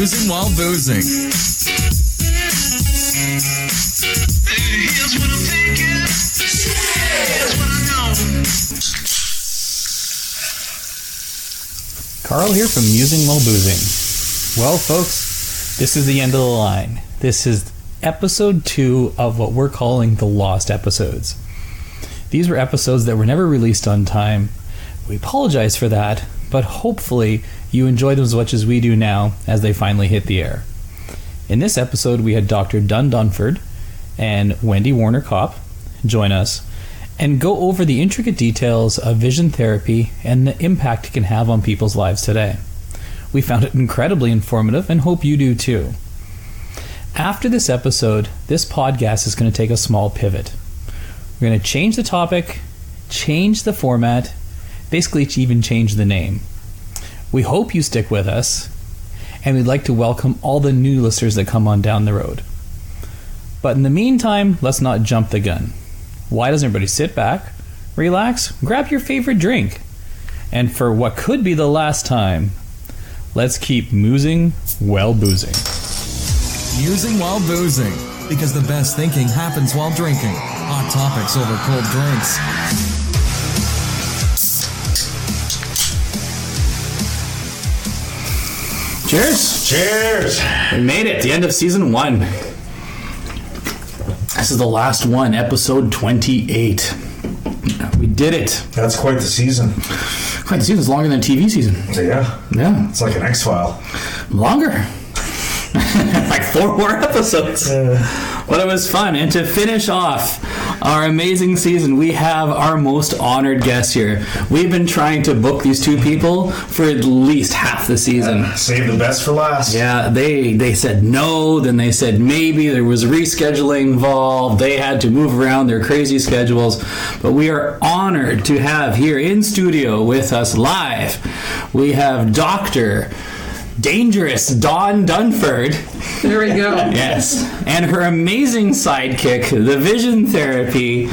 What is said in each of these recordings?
Musing While Boozing. Here's what I'm thinking. Here's what I know. Carl here from Musing While Boozing. Well, folks, this is the end of the line. This is episode 2 of what we're calling the Lost episodes. These were episodes that were never released on time. We apologize for that, but hopefully you enjoy them as much as we do now as they finally hit the air. In this episode, we had Dr. Dunford and Wendy Copp join us and go over the intricate details of vision therapy and the impact it can have on people's lives today. We found it incredibly informative and hope you do too. After this episode, this podcast is going to take a small pivot. We're going to change the topic, change the format, basically even change the name. We hope you stick with us, and we'd like to welcome all the new listeners that come on down the road. But in the meantime, let's not jump the gun. Why doesn't everybody sit back, relax, grab your favorite drink, and for what could be the last time, let's keep musing while boozing. Musing While Boozing, because the best thinking happens while drinking. Hot topics over cold drinks. Cheers! Cheers! We made it, the end of season 1. This is the last one, episode 28. We did it. That's quite the season. Quite the season's longer than a TV season. Yeah. Yeah. It's like an X-File. Longer. Like 4 more episodes. But it was fun. And to finish off our amazing season, we have our most honored guest here. We've been trying to book these 2 people for at least half the season. Save the best for last. Yeah, they said no, then they said maybe. There was rescheduling involved. They had to move around their crazy schedules. But we are honored to have here in studio with us live, we have Dr. Dangerous Dawn Dunford. There we go. Yes. And her amazing sidekick, the Vision Therapy,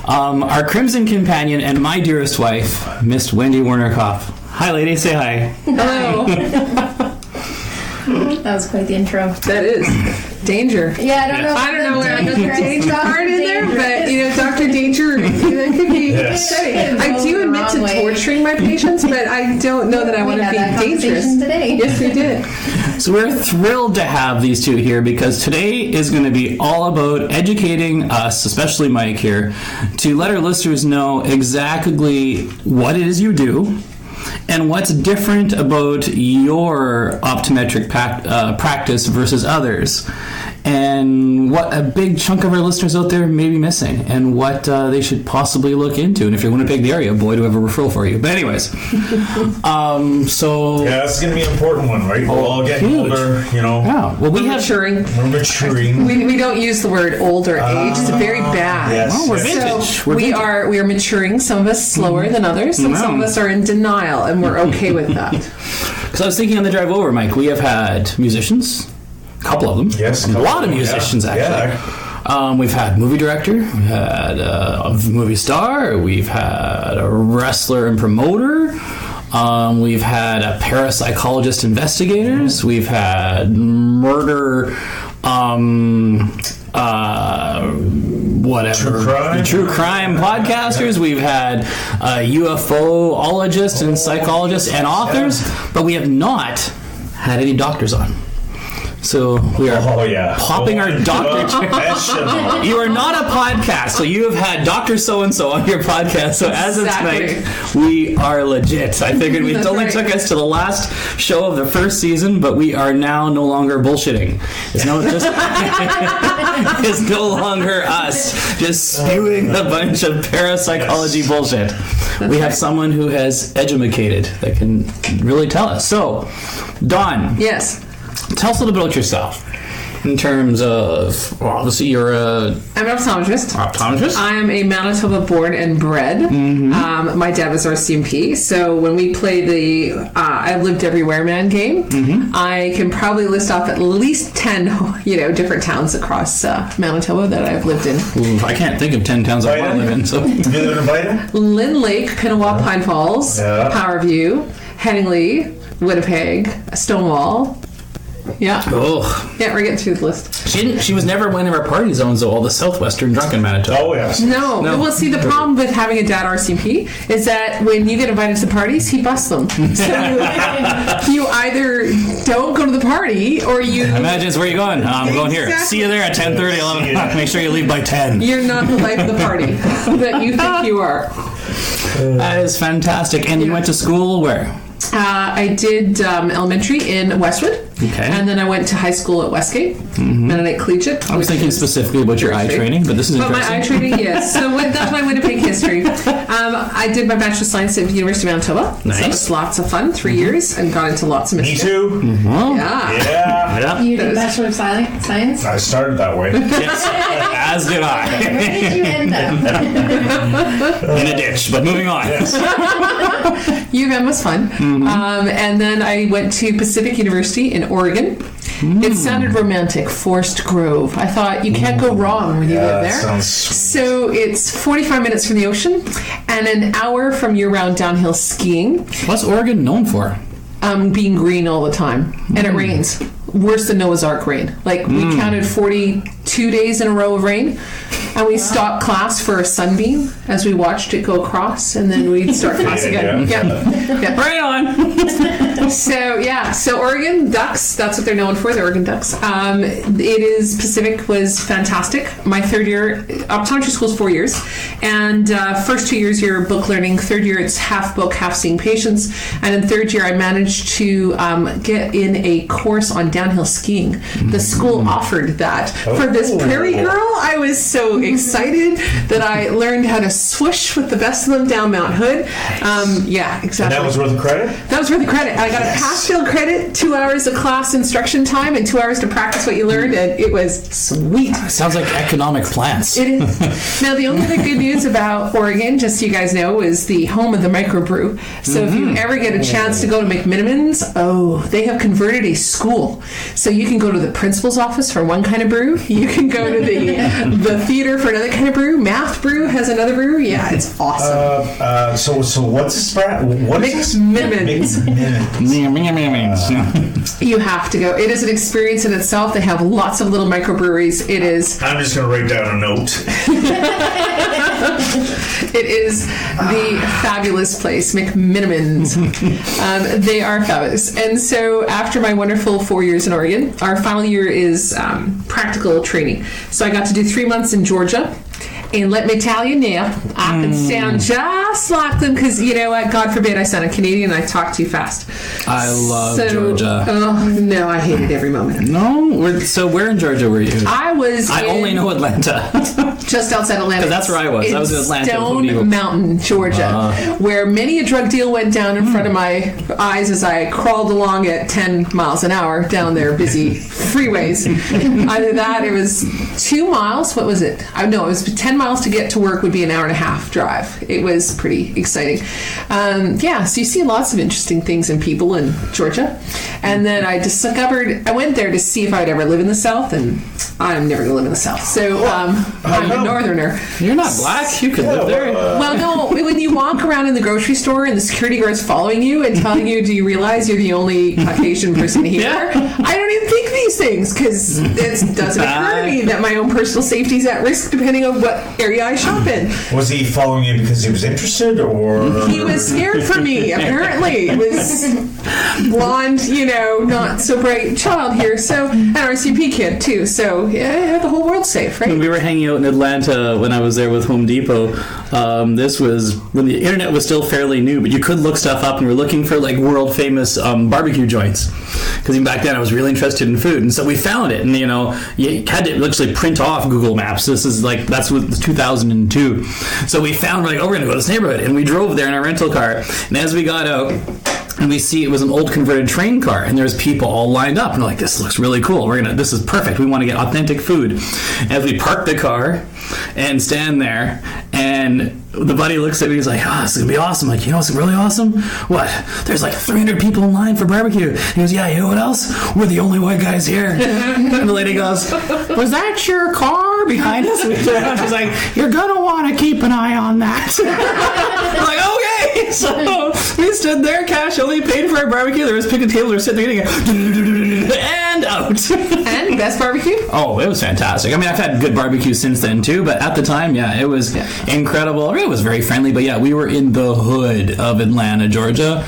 our Crimson Companion, and my dearest wife, Miss Wendy Copp. Hi, lady. Say hi. Hello. That was quite the intro. That is. Danger. Yeah, I don't know where I got the danger part in there, but, you know, Dr. Danger, that could be. Yes. I do admit to torturing my patients, but I don't know that I want to be dangerous. Today. Yes, we did. So we're thrilled to have these 2 here because today is going to be all about educating us, especially Mike here, to let our listeners know exactly what it is you do and what's different about your optometric practice versus others, and what a big chunk of our listeners out there may be missing, and what they should possibly look into. And if you're in Winnipeg the area, boy, do I have a referral for you. But anyways, so yeah, this is gonna be an important one, right? We're all getting huge. older, you know. Yeah. Well, we have Maturing. We're maturing. We don't use the word old or age. It's very bad. Yes. Well, we're yes. vintage. So We're we vintage. are maturing. Some of us slower than others, and some of us are in denial, and we're okay with that. Because I was thinking on the drive over, Mike, we have had musicians, a couple of them. Yes, a lot of musicians, yeah. actually. We've had movie director, we've had a movie star, we've had a wrestler and promoter, we've had a parapsychologist investigators, we've had murder, whatever. True crime podcasters. We've had UFOologists and psychologists and authors, but we have not had any doctors on. So we are popping our doctor. You are not a podcast, so you have had Dr. So-and-so on your podcast. So as of tonight, we are legit. I figured it only took us to the last show of the first season, but we are now no longer bullshitting. It's no longer us just spewing a bunch of parapsychology bullshit. We have someone who has educated that can really tell us. So, Dawn. Yes. Tell us a little bit about yourself in terms of, well, obviously you're I'm an optometrist. I am a Manitoba born and bred. Mm-hmm. My dad was our CMP, so when we play the I've Lived Everywhere Man game, Mm-hmm. I can probably list off at least 10, different towns across Manitoba that I've lived in. Ooh, I can't think of 10 towns I want to live in. So You live in Biden? Lynn Lake, Pinawa, Pine Falls, Yeah. Powerview, Headingley, Winnipeg, Stonewall. Yeah. Oh, Yeah, we're getting through the list. she was never one of our party zones though. All the southwestern drunken Manitoba. Oh, yes. No. Well, see, the problem with having a dad RCMP is that when you get invited to the parties, he busts them. So you either don't go to the party or you... Imagine it's where you going. I'm going here. Exactly. See you there at 10:30, 11 o'clock. Make sure you leave by 10. You're not the life of the party that you think you are. That is fantastic. And you went to school where? I did elementary in Westwood. Okay. And then I went to high school at Westgate, Mennonite Collegiate. I was thinking specifically about your eye training, but this is But my interesting. eye training, yes. So that's my Winnipeg history. I did my Bachelor of Science at the University of Manitoba. Nice. So that was lots of fun, 3 years, and got into lots of Me mischief. too. Yeah. Yeah. Yeah. You did Bachelor of Science? I started that way. Yes. As did Where I. did you end up? In a ditch. But moving on. U of M was fun. And then I went to Pacific University in Oregon. It sounded romantic, Forest Grove. I thought you can't go wrong when you live there. Sounds sweet. So it's 45 minutes from the ocean and an hour from year-round downhill skiing. What's Oregon known for? Being green all the time, and it rains worse than Noah's Ark rain. Like we counted 42 days in a row of rain, and we stopped class for a sunbeam as we watched it go across, and then we'd start class again. Yeah. Right on. So Oregon Ducks, that's what they're known for, the Oregon Ducks. Pacific was fantastic. My third year, optometry school is 4 years, and first 2 years you're book learning. Third year it's half book, half seeing patients, and in third year I managed to get in a course on downhill skiing. The school offered that for this prairie girl. I was so excited that I learned how to swoosh with the best of them down Mount Hood. Yeah, exactly. And that was worth the credit? That was worth the credit. I got a pass-fail credit, 2 hours of class instruction time, and 2 hours to practice what you learned, and it was sweet. Sounds like economic plants. It is. Now, the only other good news about Oregon, just so you guys know, is the home of the microbrew. So if you ever get a chance to go to McMinimans, they have converted a school. So you can go to the principal's office for one kind of brew. You can go to the theater for another kind of brew. Math Brew has another brew. Yeah, it's awesome. So what's this? What is this? McMinimans. McMinimans. You have to go. It is an experience in itself. They have lots of little microbreweries. It is. I'm just going to write down a note. It is the fabulous place, McMinimans. They are fabulous. And so after my wonderful 4 years in Oregon, our final year is practical training. So I got to do 3 months in Georgia. And let me tell you now, I can sound just like them because, you know what, God forbid I sound a Canadian and I talk too fast. I love Georgia. Oh, no, I hated every moment of it. No? So where in Georgia were you? I only know Atlanta. just outside Atlanta. 'Cause that's where I was. I was in Atlanta, Home Depot. Stone Mountain, Georgia, where many a drug deal went down in front of my eyes as I crawled along at 10 miles an hour down their busy freeways. Either that, it was 2 miles. What was it? It was 10 miles to get to work would be an hour and a half drive. It was pretty exciting. So you see lots of interesting things and people in Georgia. And then I went there to see if I'd ever live in the South, and I'm never going to live in the South. So I'm a northerner. You're not black. You could live there. Well, no, when you walk around in the grocery store and the security guard's following you and telling you, do you realize you're the only Caucasian person here? Yeah. I don't even think these things because it doesn't occur to me that my own personal safety is at risk depending on what area I shop in. Was he following you because he was interested, or He was scared for me, apparently. It was blonde, not so bright child here. So, an RCP kid, too. So, yeah, the whole world's safe, right? When we were hanging out in Atlanta when I was there with Home Depot, this was when the internet was still fairly new, but you could look stuff up, and we were looking for like world famous barbecue joints. Because even back then I was really interested in food, and so we found it, and you had to literally print off Google Maps. That's what 2002. So we found, we're going to go to this neighborhood, and we drove there in our rental car, and as we got out, and we see it was an old converted train car, and there's people all lined up, and we're like, this looks really cool. This is perfect. We want to get authentic food. As we park the car and stand there, and the buddy looks at me, he's like, this is going to be awesome. Like, what's really awesome? What? There's like 300 people in line for barbecue. He goes, yeah, you know what else? We're the only white guys here. And the lady goes, was that your car behind us? And she's like, you're going to want to keep an eye on that. I'm like, okay. So we stood there, cash only, paid for our barbecue. There was picnic table. They were sitting there eating, and out. And best barbecue? Oh, it was fantastic. I mean, I've had good barbecue since then too, but at the time, yeah, it was incredible. It was very friendly, but yeah, we were in the hood of Atlanta, Georgia.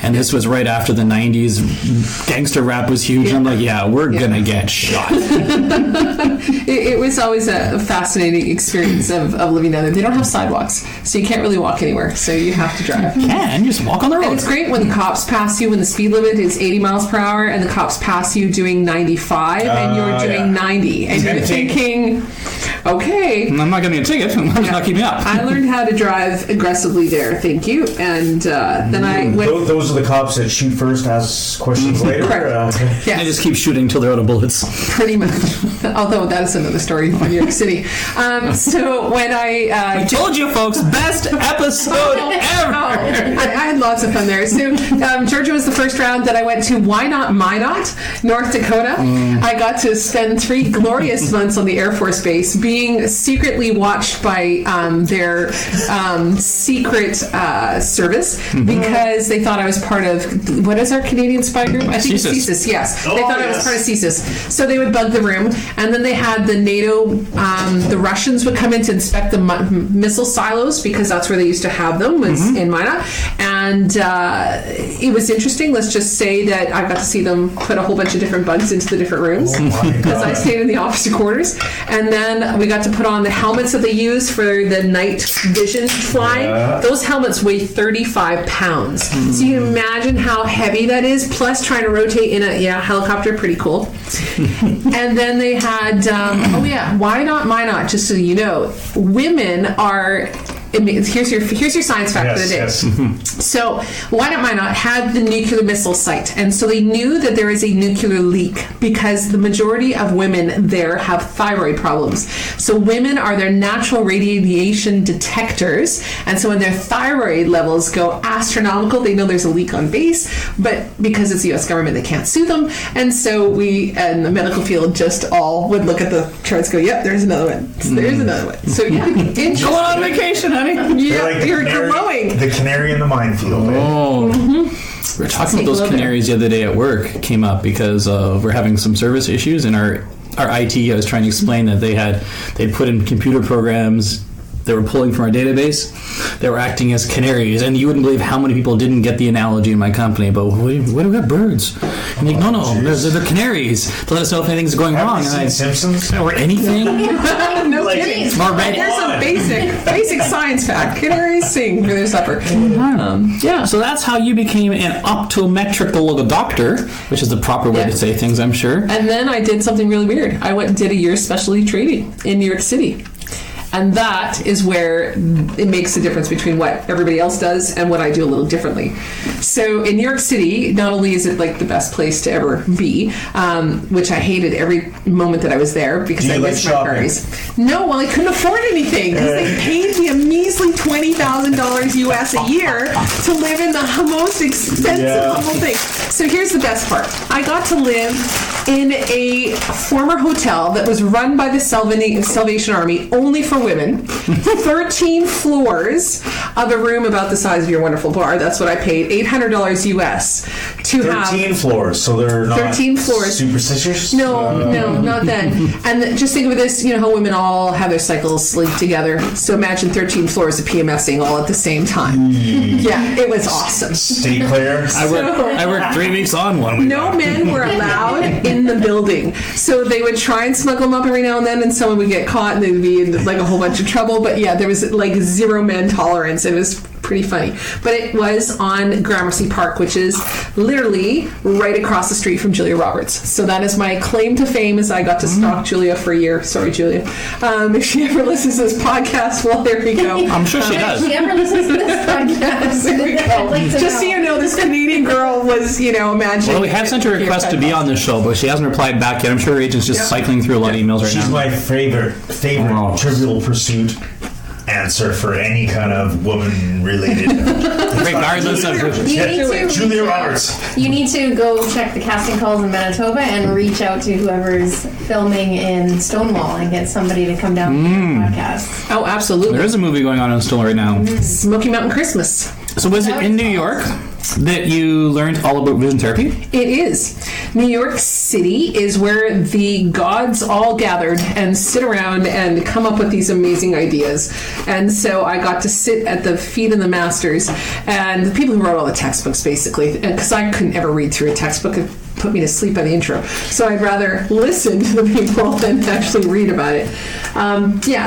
And this was right after the 90s. Gangster rap was huge. I'm like, yeah, we're going to get shot. It was always a fascinating experience of living down there. They don't have sidewalks, so you can't really walk anywhere. So you have to drive. You can. You just walk on the road. And it's great when the cops pass you, when the speed limit is 80 miles per hour, and the cops pass you doing 95, and you're doing 90. And you're thinking, okay. I'm not getting a ticket. I'm just not keeping up. I learned how to drive aggressively there, thank you. And then I went... Those are the cops that shoot first, ask questions later? Correct. They just keep shooting until they're out of bullets. Pretty much. Although that is another story from New York City. So when I told you, folks, best episode ever. I had lots of fun there. So Georgia was the first round that I went to. Why not Minot, North Dakota? I got to spend 3 glorious months on the Air Force Base, being secretly watched by their secret service because they thought I was part of, what is our Canadian spy group? I think CSIS. CSIS, yes. They thought I was part of CSIS. So they would bug the room, and then they had the NATO, the Russians would come in to inspect the missile silos, because that's where they used to have them, was in Minot. And it was interesting. Let's just say that I got to see them put a whole bunch of different bugs into the different rooms, because I stayed in the officer quarters. And then we got to put on the helmets that they use for the night vision flying. Those helmets weigh 35 pounds. So you can imagine how heavy that is, plus trying to rotate in a helicopter. Pretty cool. And then they had why not Minot? Just so you know, women are... Here's your science fact for the day. Yes. So why not Minot had the nuclear missile site, and so they knew that there is a nuclear leak because the majority of women there have thyroid problems. So women are their natural radiation detectors, and so when their thyroid levels go astronomical, they know there's a leak on base, but because it's the U.S. government, they can't sue them, and so we in the medical field just all would look at the charts, and go, yep, there's another one. There's another one. So yeah, going on vacation, honey. Yeah, like you're glowing. The canary in the minefield. Oh. We were talking about those canaries the other day at work. Came up because we're having some service issues, and our IT, I was trying to explain that they'd put in computer programs they were pulling from our database. They were acting as canaries, and you wouldn't believe how many people didn't get the analogy in my company. But what do we got? Birds? And like, no, they're canaries to let us know if anything's going wrong. Have you seen Simpsons? Or anything. No Like, kidding. Here's some basic science fact. Canaries sing for their supper. Yeah. So that's how you became an optometrical doctor, which is the proper way to say things, I'm sure. And then I did something really weird. I went and did a year's specialty training in New York City. And that is where it makes the difference between what everybody else does and what I do a little differently. So in New York City, not only is it like the best place to ever be, which I hated every moment that I was there because I missed my parties. No, well, I couldn't afford anything because they paid me a measly $20,000 US a year to live in the most expensive humble thing. So here's the best part. I got to live in a former hotel that was run by the Salvation Army only for women. 13 floors of a room about the size of your wonderful bar. That's what I paid. $800 US to 13 floors, so they're not 13 floors. superstitious? No, not then. And just think of this, you know how women all have their cycles linked together. So imagine 13 floors of PMSing all at the same time. Yeah, it was awesome. Stay clear. I worked 3 weeks on one week. No men were allowed in the building. So they would try and smuggle them up every now and then, and someone would get caught and they'd be in like a whole bunch of trouble. But yeah, there was like zero men tolerance. It was pretty funny. But it was on Gramercy Park, which is literally right across the street from Julia Roberts. So that is my claim to fame, is I got to stalk Julia for a year. Sorry, Julia. If she ever listens to this podcast, well, there we go. I'm sure she does. If she ever listens to this podcast, There we go. I'd like to Just so you know, this Canadian girl was, imagining. Well, we have sent her a request to be on this show, but she hasn't replied back yet. I'm sure her agent's just cycling through a lot of emails right She's now. my favorite Trivial Pursuit answer for any kind of woman-related. Regardless of Julia Roberts. You need to go check the casting calls in Manitoba and reach out to whoever's filming in Stonewall and get somebody to come down to the podcast. Oh, absolutely. There is a movie going on in Stonewall right now. Smoky Mountain Christmas. So was it in New York? that you learned all about vision therapy? It is. New York City is where the gods all gathered and sit around and come up with these amazing ideas. And so I got to sit at the feet of the masters and the people who wrote all the textbooks, basically, because I couldn't ever read through a textbook. It put me to sleep by the intro. So I'd rather listen to the people than actually read about it.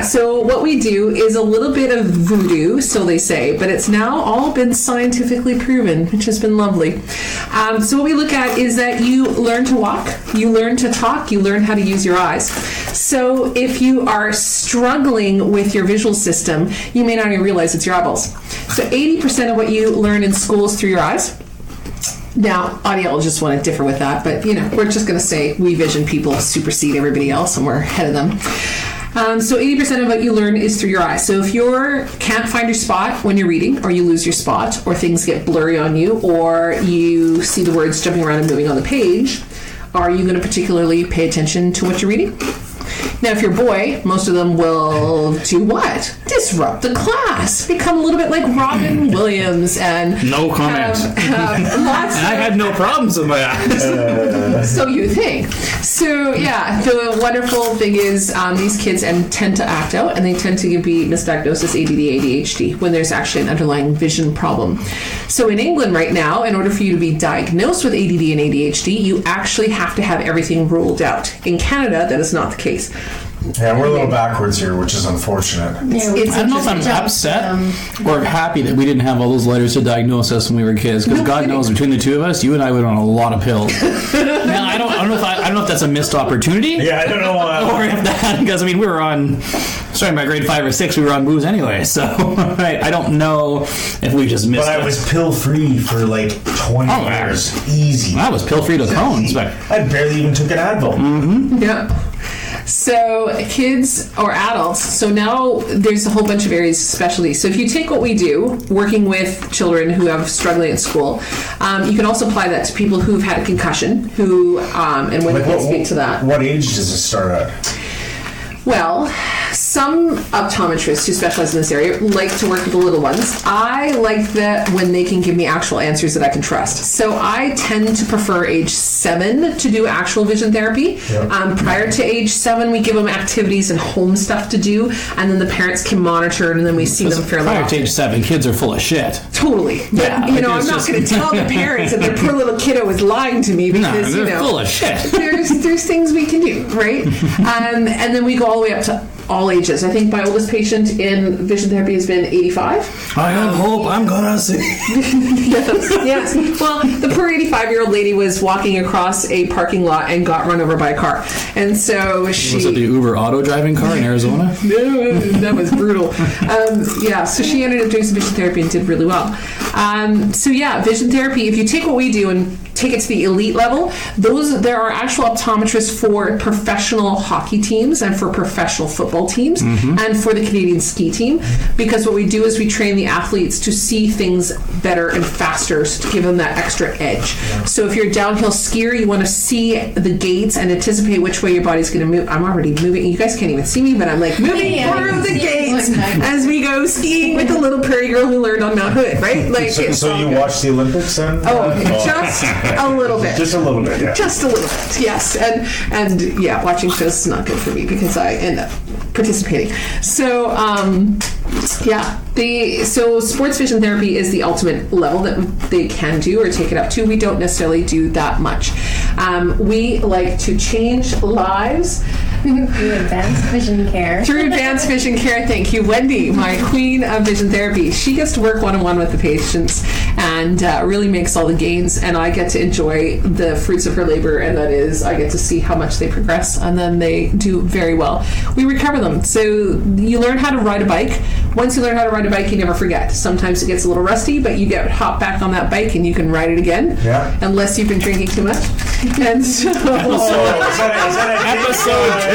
So what we do is a little bit of voodoo, so they say, but it's now all been scientifically proven, which has been lovely. So what we look at is that you learn to walk, you learn to talk, you learn how to use your eyes. So if you are struggling with your visual system, you may not even realize it's your eyeballs. So 80% of what you learn in school is through your eyes. Now, audiologists want to differ with that, but we're just going to say we vision people supersede everybody else, and we're ahead of them. So 80% of what you learn is through your eyes. So if you can't find your spot when you're reading, or you lose your spot, or things get blurry on you, or you see the words jumping around and moving on the page, are you going to particularly pay attention to what you're reading? Now, if you're a boy, most of them will do what? Disrupt the class. Become a little bit like Robin Williams and... No comment. Lots I had no problems with my eyes. So you think. So, the wonderful thing is these kids tend to act out, and they tend to be misdiagnosed as ADD, ADHD, when there's actually an underlying vision problem. So in England right now, in order for you to be diagnosed with ADD and ADHD, you actually have to have everything ruled out. In Canada, that is not the case. Yeah, we're a little backwards here, which is unfortunate. Yeah, It's I don't know if I'm upset or happy that we didn't have all those letters to diagnose us when we were kids, because God knows between the two of us, you and I went on a lot of pills. Now I don't know if that's a missed opportunity. Yeah, I don't know. Or if that, because we were on, starting by grade 5 or 6, we were on booze anyway. So I don't know if we just missed. But I was pill free for like 20 years, easy. I was pill free to cones, but I barely even took an Advil. Mm-hmm. Yeah. So kids or adults, so now there's a whole bunch of areas of specialty. So if you take what we do, working with children who have struggling at school, you can also apply that to people who've had a concussion, and when you can speak to that. What age does it start at? Well, some optometrists who specialize in this area like to work with the little ones. I like that when they can give me actual answers that I can trust. So I tend to prefer age 7 to do actual vision therapy. Yep. Prior to age 7, we give them activities and home stuff to do, and then the parents can monitor it, and then we see them fairly often. Prior to age 7, kids are full of shit. Totally. But, Yeah, I'm not going to tell the parents that their poor little kiddo is lying to me because, they're full of shit. There's things we can do, right? And then we go all the way up to all ages. I think my oldest patient in vision therapy has been 85. I have hope I'm gonna see. Yes. Well, the poor 85-year-old lady was walking across a parking lot and got run over by a car. And so she... Was it the Uber auto driving car in Arizona? No, that was brutal. So she ended up doing some vision therapy and did really well. Vision therapy, if you take what we do and take it to the elite level, there are actual optometrists for professional hockey teams and for professional football teams and for the Canadian ski team, because what we do is we train the athletes to see things better and faster to give them that extra edge. So if you're a downhill skier, you want to see the gates and anticipate which way your body's going to move. I'm already moving. You guys can't even see me, but I'm like moving through the gates as we go skiing with the little prairie girl who learned on Mount Hood, right? Like, so you watch the Olympics then? Just a little bit. Just a little bit, yeah. Just a little bit, yes. And watching shows is not good for me because I end up participating. So, so sports vision therapy is the ultimate level that they can do or take it up to. We don't necessarily do that much. We like to change lives through advanced vision care. Through advanced vision care, thank you, Wendy, my queen of vision therapy. She gets to work one-on-one with the patients and really makes all the gains, and I get to enjoy the fruits of her labor, and that is I get to see how much they progress, and then they do very well. We recover them. So you learn how to ride a bike. Once you learn how to ride a bike, you never forget. Sometimes it gets a little rusty, but you get hop back on that bike and you can ride it again. Yeah. Unless you've been drinking too much. And so Episode 2.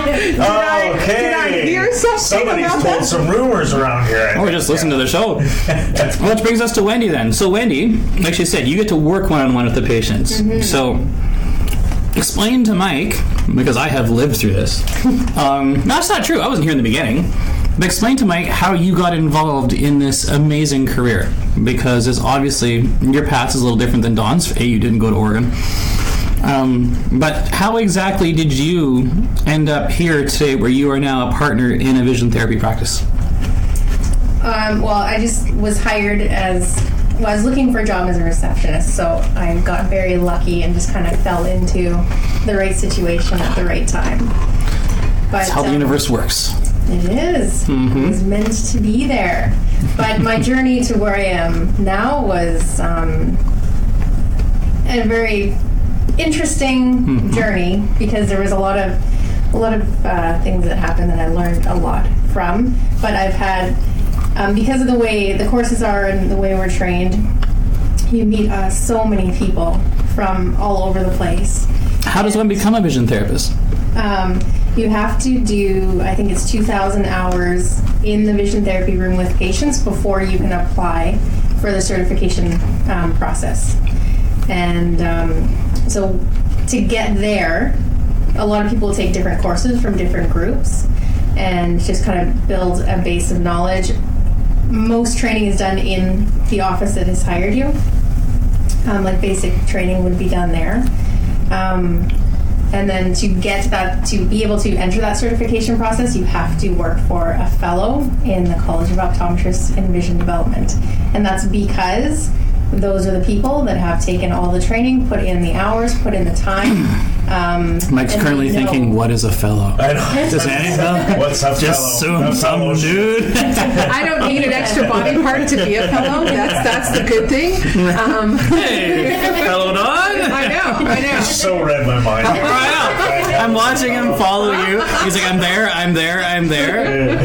Okay. Did I hear something Somebody's about told that? some rumors around here. Or just listen to the show. Which brings us to Wendy then. So Wendy, like she said, you get to work one-on-one with the patients. So explain to Mike, because I have lived through this. No, that's not true. I wasn't here in the beginning. But explain to Mike how you got involved in this amazing career, because it's obviously your path is a little different than Dawn's. You didn't go to Oregon. But how exactly did you end up here today where you are now a partner in a vision therapy practice? Well, I just was hired I was looking for a job as a receptionist, so I got very lucky and just kind of fell into the right situation at the right time. But, That's how the universe works. It is. Mm-hmm. It was meant to be there. But my journey to where I am now was a very interesting journey, because there was a lot of things that happened that I learned a lot from. But I've had, because of the way the courses are and the way we're trained, you meet so many people from all over the place. How does one become a vision therapist? You have to do, I think it's 2,000 hours in the vision therapy room with patients before you can apply for the certification process. And so to get there, a lot of people take different courses from different groups and just kind of build a base of knowledge. Most training is done in the office that has hired you. Like basic training would be done there. And then to get that, to be able to enter that certification process, you have to work for a fellow in the College of Optometrists in Vision Development. And that's because those are the people that have taken all the training, put in the hours, put in the time. Mike's currently thinking, what is a fellow? I know. Does anyone? What's up, Just fellow? some dude. I don't need an extra body part to be a fellow. That's the good thing. Hey, fellow dog. I know. So read my mind. I'm watching him follow you. He's like, I'm there.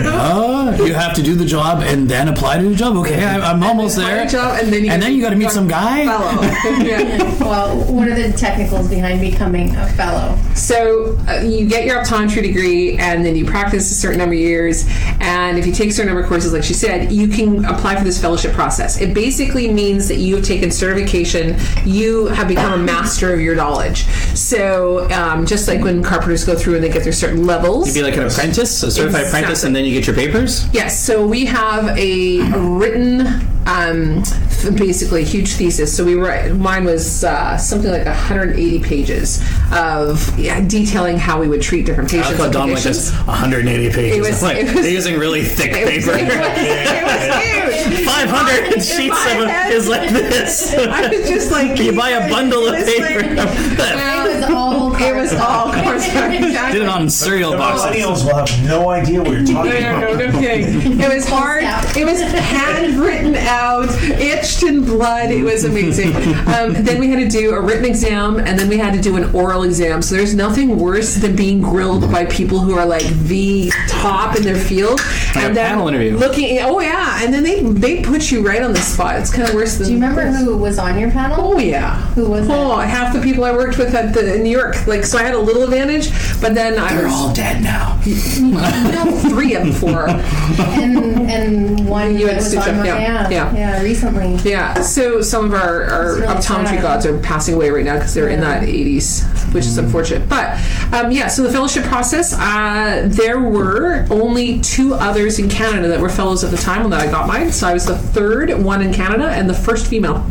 Oh, you have to do the job and then apply to the job. Okay, I'm almost there. Job, and then you got to meet some guy. Fellow. Yeah. Well, what are the technicals behind becoming a fellow? So you get your optometry degree, and then you practice a certain number of years. And if you take a certain number of courses, like she said, you can apply for this fellowship process. It basically means that you have taken certification. You have become a master of your knowledge. So just like when carpenters go through and they get their certain levels. You'd be like an apprentice, a certified apprentice, and then you get your papers? Yes. So we have a written, basically a huge thesis. So mine was something like 180 pages of detailing how we would treat different patients. I thought Don like this 180 pages. They're using really thick paper. It was huge. 500 sheets of it is like this. I was just like, you buy a bundle of paper. It was all course. Did it on cereal boxes. Millennials will have no idea what you're talking about. No kidding. It was hard. It was handwritten out, etched in blood. It was amazing. Then we had to do a written exam, and then we had to do an oral exam. So there's nothing worse than being grilled by people who are like the top in their field. Like and a panel interview. And then they put you right on the spot. It's kind of worse than. Do you remember who was on your panel? Oh yeah. Who was that? Oh, half the people I worked with in New York. So I had a little advantage, but then they're all dead now. No, 3 of them 4. And one you had was stitch on up. Yeah, recently. Yeah, so some of our really optometry sad. gods are passing away right now because they're in that 80s, which is unfortunate. But so the fellowship process, there were only 2 others in Canada that were fellows at the time when I got mine. So I was the 3rd one in Canada and the 1st female.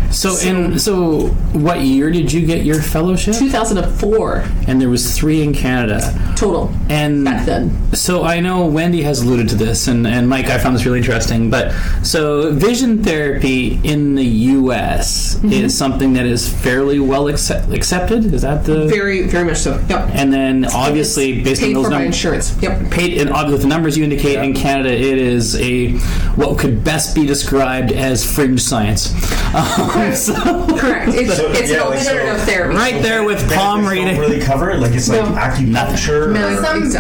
So what year did you get your fellowship? 2004. And there was 3 in Canada. Total. And back then. So I know Wendy has alluded to this, and Mike, I found this really interesting. But so vision therapy in the U.S. is something that is fairly well accepted. Is that the very, very much so? Yep. And then obviously based on those numbers, insurance. Yep. Paid, and with the numbers you indicate in Canada, it is what could best be described as fringe science. Correct. It's an alternative therapy. Right there with palm reading. Don't really cover it. Like it's like acupuncture.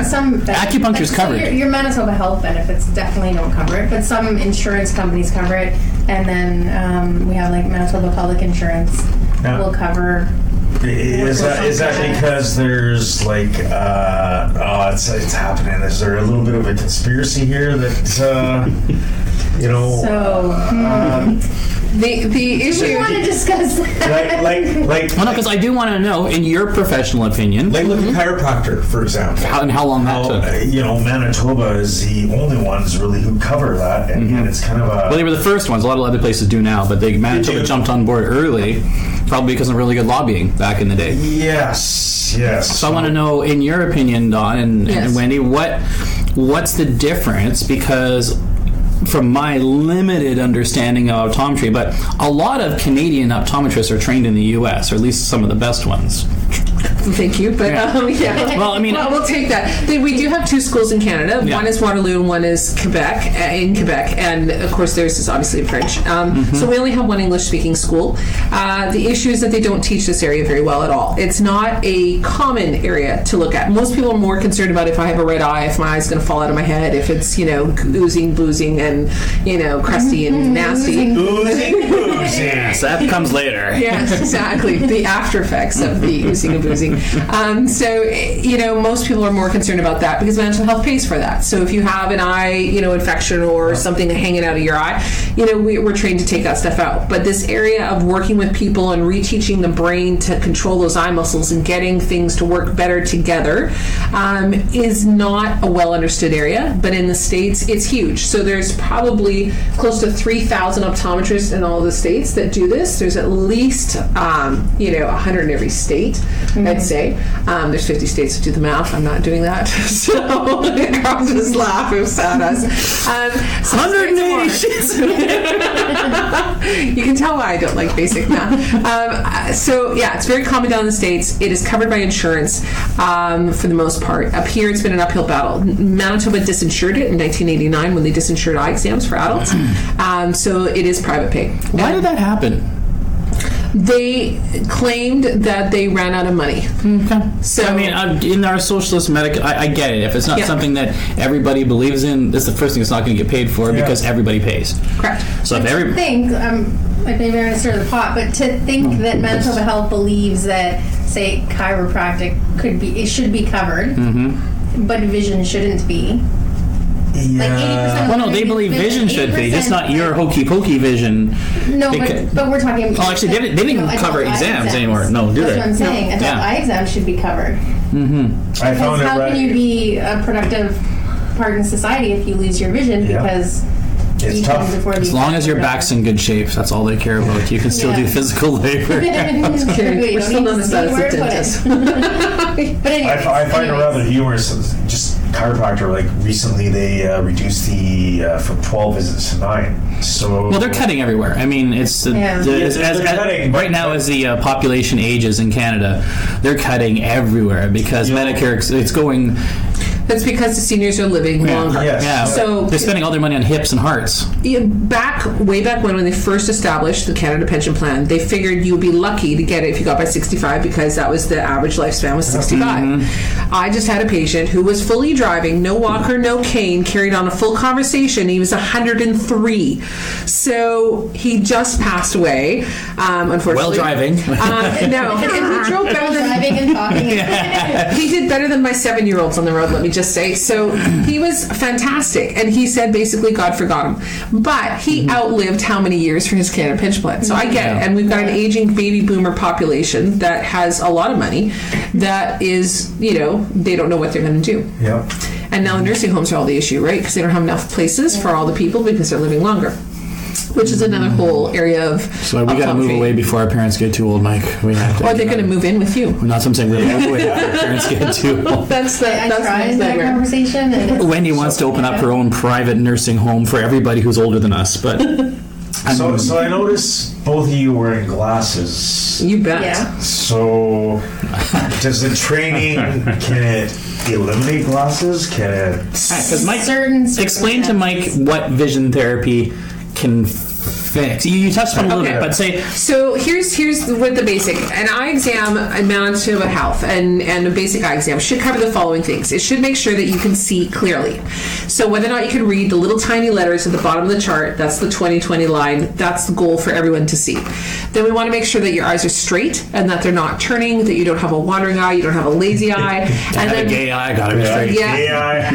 Some acupuncture's covered. Your Manitoba health benefits definitely don't cover it, but some insurance companies cover it, and then we have like Manitoba Public Insurance will cover. Is that because there's like it's happening? Is there a little bit of a conspiracy here that The issue. We want to discuss that. Well, no, because I do want to know, in your professional opinion, Like look at chiropractor, for example. how long that took. Manitoba is the only ones really who cover that, and it's kind of a... Well, they were the first ones. A lot of other places do now, but Manitoba jumped on board early, probably because of really good lobbying back in the day. Yes. So I want to know, in your opinion, Dawn and Yes. Wendy, what's the difference? Because from my limited understanding of optometry, but a lot of Canadian optometrists are trained in the U.S., or at least some of the best ones. Thank you, but yeah. Well, I mean, we'll take that. We do have two schools in Canada. Yeah. One is Waterloo, and one is Quebec. In Quebec, and of course, theirs is obviously in French. So we only have one English-speaking school. The issue is that they don't teach this area very well at all. It's not a common area to look at. Most people are more concerned about if I have a red eye, if my eye's going to fall out of my head, if it's oozing, boozing, and crusty and nasty. Oozing, boozing. so that comes later. Yes, exactly. The after effects of the oozing and boozing. So, most people are more concerned about that because mental health pays for that. So if you have an eye, infection or something hanging out of your eye, we're trained to take that stuff out. But this area of working with people and reteaching the brain to control those eye muscles and getting things to work better together is not a well understood area. But in the States, it's huge. So there's probably close to 3,000 optometrists in all the states that do this. There's at least, 100 in every state, I'd say. There's 50 states to do the math. I'm not doing that. So Carl just laugh. It was sad us. 180 states. You can tell why I don't like basic math. So yeah, it's very common down in the States. It is covered by insurance for the most part. Up here, it's been an uphill battle. Manitoba disinsured it in 1989 when they disinsured eye exams for adults. So it is private pay. Why did that happen? They claimed that they ran out of money. Okay. So I mean, in our socialist medical, I get it. If it's not something that everybody believes in, this is the first thing it's not going to get paid for because everybody pays. correct. So if To think, like maybe I'm going to stir the pot, but to think that Manitoba Health believes that, say, chiropractic should be covered, but vision shouldn't be. Like 80% well, no, they believe vision should be, just not your hokey pokey vision. No, but we're talking. Oh, actually, they didn't cover exams anymore. No, do That's they? what I'm saying. Adult eye exams should be covered. I found it How right. can you be a productive part in society if you lose your vision because It's you tough. can afford As long as your back's in good shape, that's all they care about. You can still do physical labor. We're still not as bad as the dentist. But anyway, I find it rather humorous. Just chiropractor, like recently they reduced the from 12 visits to 9. So Well, they're cutting everywhere. I mean, it's cutting, right now as the population ages in Canada, they're cutting everywhere because Medicare it's going. That's because the seniors are living longer. Yes. Yeah, So they're spending all their money on hips and hearts. way back when they first established the Canada Pension Plan, they figured you'd be lucky to get it if you got by 65 because that was the average lifespan was 65. I just had a patient who was fully driving, no walker, no cane, carried on a full conversation. He was 103. So he just passed away, unfortunately. Well driving. No, and he drove better than driving and talking. he did better than my 7-year-olds on the road, let me just say. So he was fantastic. And he said basically God forgot him. But he outlived how many years for his Canada Pension Plan. So I get it. And we've got an aging baby boomer population that has a lot of money that is, they don't know what they're going to do. Yep. And now the nursing homes are all the issue, right? Because they don't have enough places for all the people because they're living longer. Which is another whole area of So we got to move away before our parents get too old, Mike. We have to. Or they're going to move in with you. Not something we're move away before our parents get too old. That's the I that's tried the that nightmare. conversation. And Wendy wants to open up her own private nursing home for everybody who's older than us, but So I noticed both of you wearing glasses. You bet. Yeah. So does the training, can it eliminate glasses? Can it... because Mike, certain explain to Mike what vision therapy can fix. You touched on it a little bit, but say So here's what the basic. An eye exam amounts to a health, and a basic eye exam should cover the following things. It should make sure that you can see clearly. So whether or not you can read the little tiny letters at the bottom of the chart, that's the 20/20 line. That's the goal for everyone to see. Then we want to make sure that your eyes are straight and that they're not turning, that you don't have a wandering eye, you don't have a lazy eye. And a gay eye, gotta be straight. Yeah. AI.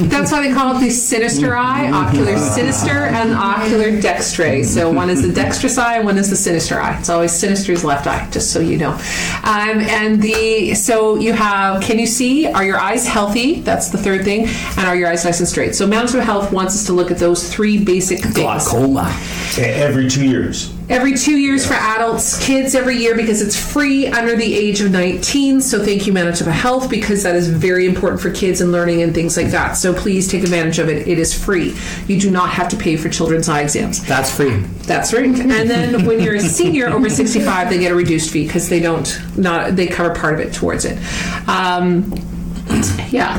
That's why they call it the sinister eye, ocular sinister and ocular dextre. So So one is the dexterous eye, and one is the sinister eye. It's always sinister's left eye, just so you know. So you have, can you see? Are your eyes healthy? That's the third thing. And are your eyes nice and straight? So Management Health wants us to look at those three basic things. Glaucoma. Every 2 years. Every 2 years for adults, kids every year because it's free under the age of 19. So thank you, Manitoba Health, because that is very important for kids and learning and things like that. So please take advantage of it. It is free. You do not have to pay for children's eye exams. That's free. That's right. And then when you're a senior over 65, they get a reduced fee because they cover part of it towards it.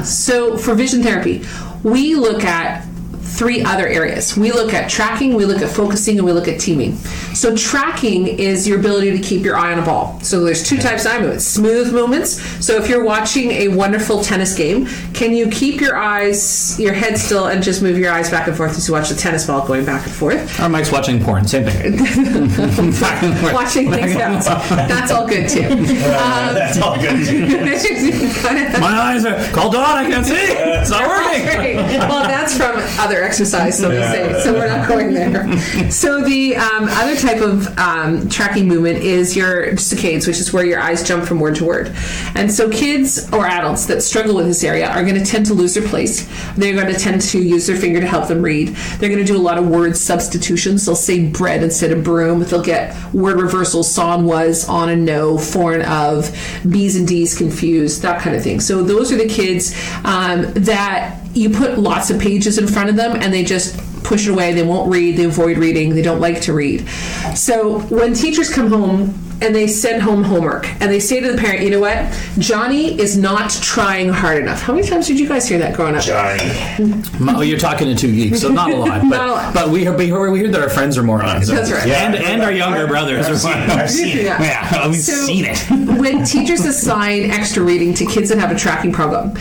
So for vision therapy, we look at three other areas. We look at tracking, we look at focusing, and we look at teaming. So tracking is your ability to keep your eye on a ball. So there's two types of eye movements. Smooth movements. So if you're watching a wonderful tennis game, can you keep your head still and just move your eyes back and forth as you watch the tennis ball going back and forth? Or Mike's watching porn, same thing. Watching things that's all good too. That's all good too. My eyes are called on, I can't see. It's not working. Right. Well, that's from other exercise, so to say. So we're not going there. So the other type of tracking movement is your saccades, which is where your eyes jump from word to word. And so kids or adults that struggle with this area are going to tend to lose their place. They're going to tend to use their finger to help them read. They're going to do a lot of word substitutions. They'll say bread instead of broom. They'll get word reversals, saw and was, on and no, for and of, B's and D's confused, that kind of thing. So those are the kids that you put lots of pages in front of them and they just push it away. They won't read. They avoid reading. They don't like to read. So when teachers come home and they send home homework and they say to the parent, you know what, Johnny is not trying hard enough. How many times did you guys hear that growing up? Johnny. Oh, you're talking to two geeks, so not a lot. Not a lot. But we hear that our friends are morons. That's right. Yeah, and our younger brothers are morons. I've seen it. Yeah, we've seen it. When teachers assign extra reading to kids that have a tracking problem,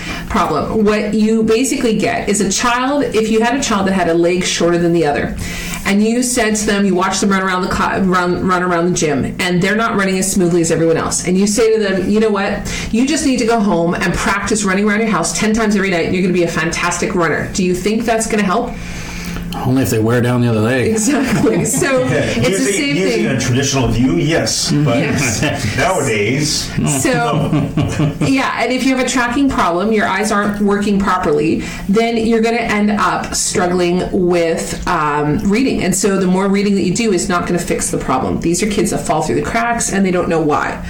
what you basically get is a child, if you had a child that had a leg shorter than the other, and you said to them, you watch them run around the gym, and they're not running as smoothly as everyone else, and you say to them, you know what, you just need to go home and practice running around your house 10 times every night, and you're going to be a fantastic runner. Do you think that's going to help? Only if they wear down the other leg. Exactly. So it's the same thing. Using a traditional view, yes, but nowadays. So, yeah, and if you have a tracking problem, your eyes aren't working properly, then you're going to end up struggling with reading. And so the more reading that you do is not going to fix the problem. These are kids that fall through the cracks and they don't know why.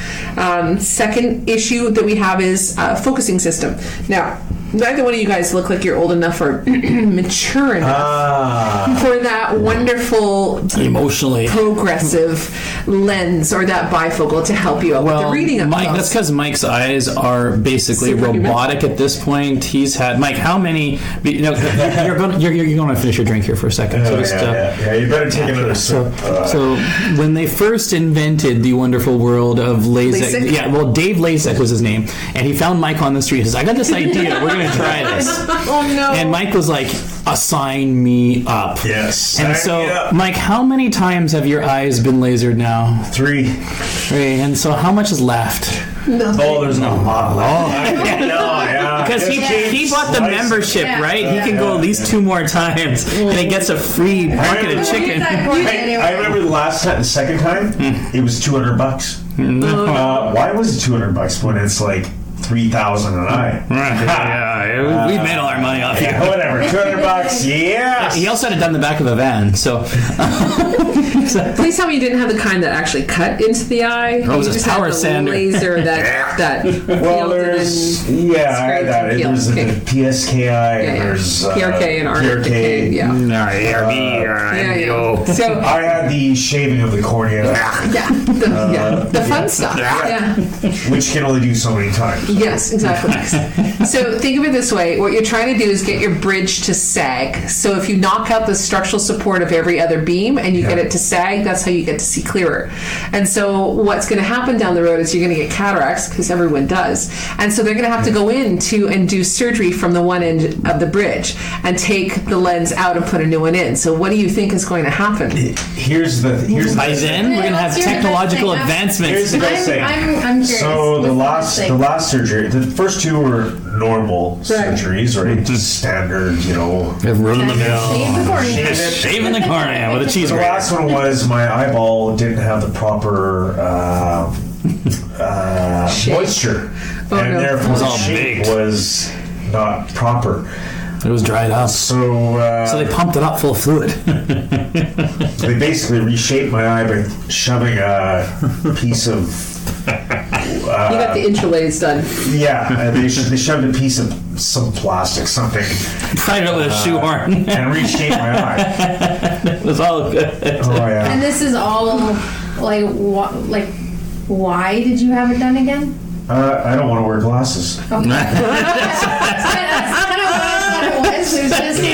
Second issue that we have is focusing system. Now, neither one of you guys look like you're old enough or mature enough for that wonderful emotionally progressive lens or that bifocal to help you out with the reading of Mike, that's because Mike's eyes are basically robotic at this point. He's had Mike. How many? You're going to finish your drink here for a second. So you better take another sip. So when they first invented the wonderful world of LASIK, Dave LASIK was his name, and he found Mike on the street. He says, "I got this idea. We're going to try this." Oh no! And Mike was like, "Sign me up." Yes. And so, Mike, how many times have your eyes been lasered now? 3. And so, how much is left? Nothing. Oh, there's no lot left. Because he bought the membership, right? He can go at least 2 more times, and he gets a free bucket of chicken. I remember the second time, it was $200. Why was it $200 when it's like 3,000 an eye? We made all our money off you. Whatever, $200. Yes. He also had it done in the back of a van. So, please tell me you didn't have the kind that actually cut into the eye. Oh, it was a power sander. Laser that. Well, there's I had that. There's the PSKI. There's PRK and RK. So I had the shaving of the cornea. The fun stuff. Which can only do so many times. Yes, exactly. So think of it this way. What you're trying to do is get your bridge to sag. So if you knock out the structural support of every other beam and you get it to sag, that's how you get to see clearer. And so what's going to happen down the road is you're going to get cataracts, because everyone does. And so they're going to have to go in and do surgery from the one end of the bridge and take the lens out and put a new one in. So what do you think is going to happen? Here's the by then we're going to have technological advancements. Here's the best thing. I'm curious. So the last surgery, the first 2 were normal surgeries, right? Just standard, you know. Run in the mill. Shave the cornea. Shaving the cornea with a cheese The grater. last one was my eyeball didn't have the proper moisture, and no. therefore It was the all shape baked. was not proper. It was dried up. So So they pumped it up full of fluid. they basically reshaped my eye by shoving a piece of You got the interlays done. they shoved a piece of some plastic something Tied it up with a shoehorn. and reshaped my eye. It was all good. Oh yeah. And this is all like why did you have it done again? I don't want to wear glasses. Okay. That's kind of what it was. It was just I